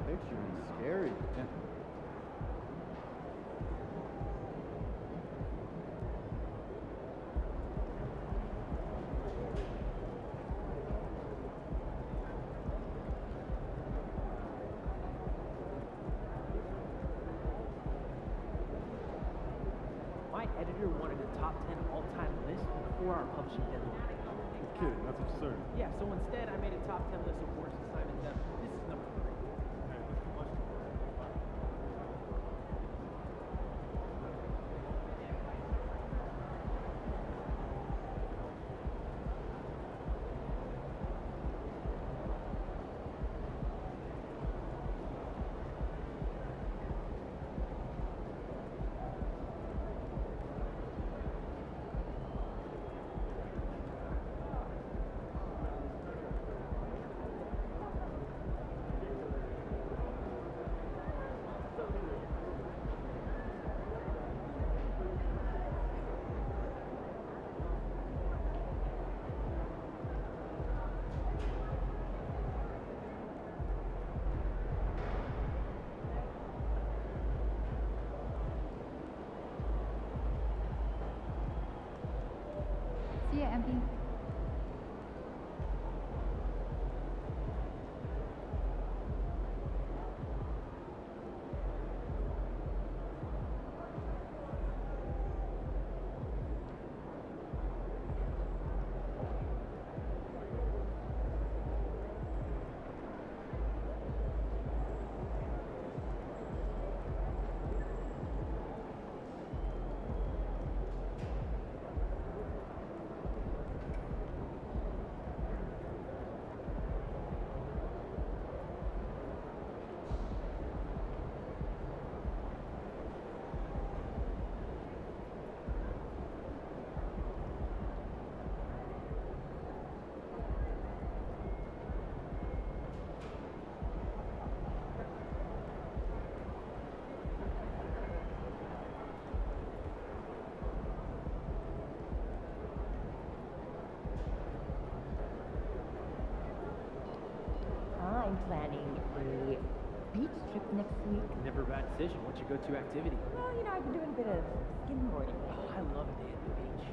Picture is scary. Yeah. My editor wanted a top 10 all-time list before our publishing deadline. You're kidding. That's absurd. Yeah, so instead I made a top 10 list of worst assignments ever. This is number 3. See ya, MP. I'm planning a beach trip next week. Never a bad decision. What's your go-to activity? Well, I've been doing a bit of skimboarding. Oh, I love a day at the beach.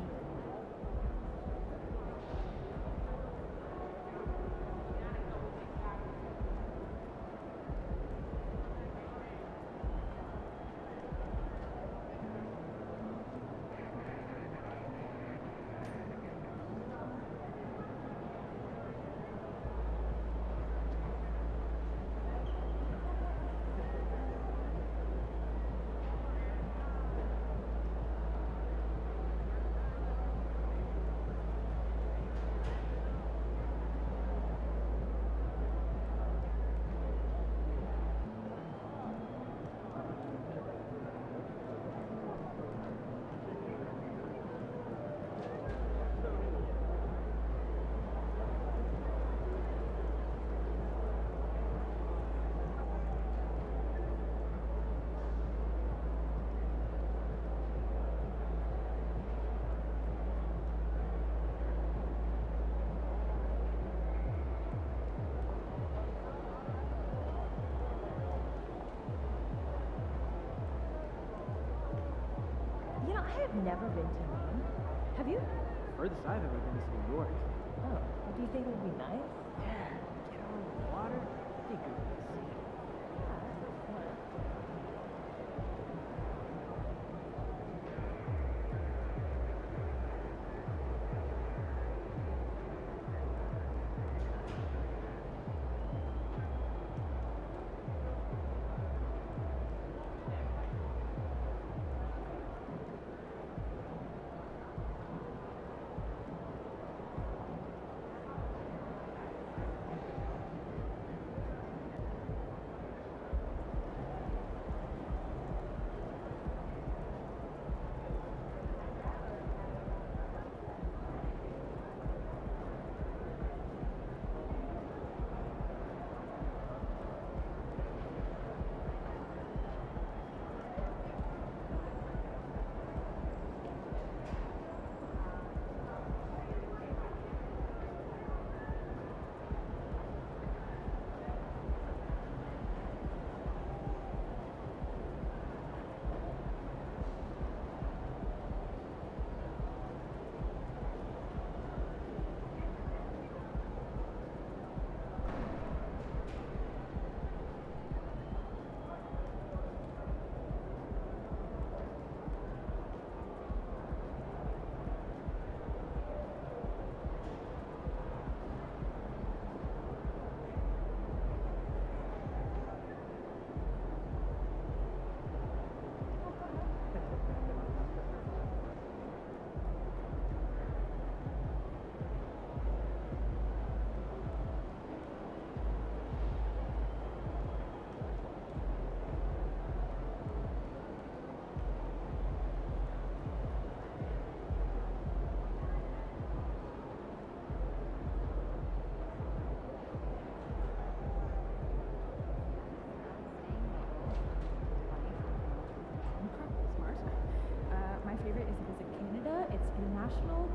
have never been to Maine. Have you? Furthest I've ever been is New York. Oh, do you think it would be nice? Yeah, get out on the water. I think it would be safe.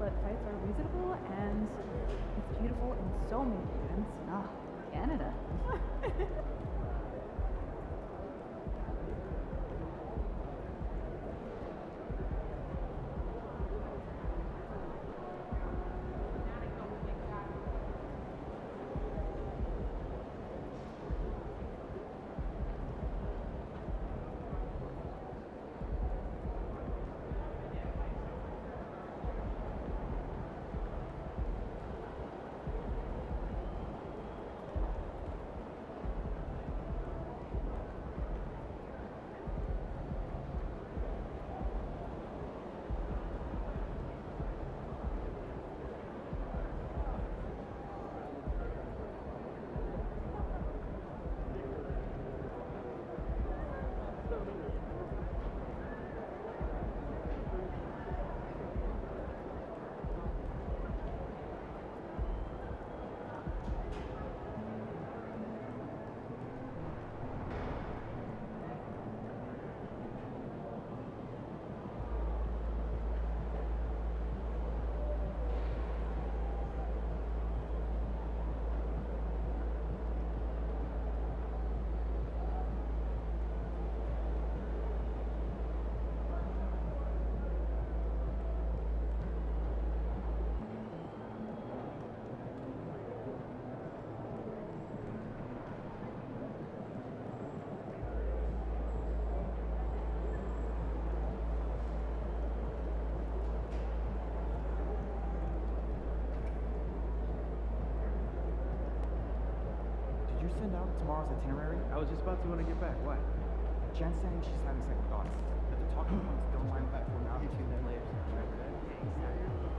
But flights are reasonable and it's beautiful in so many dimensions. Oh, Canada. Did you send out tomorrow's itinerary? I was just about to when I get back. What? Jen's saying she's having second thoughts. That the talking points don't line up for now. You tune in later. Remember that?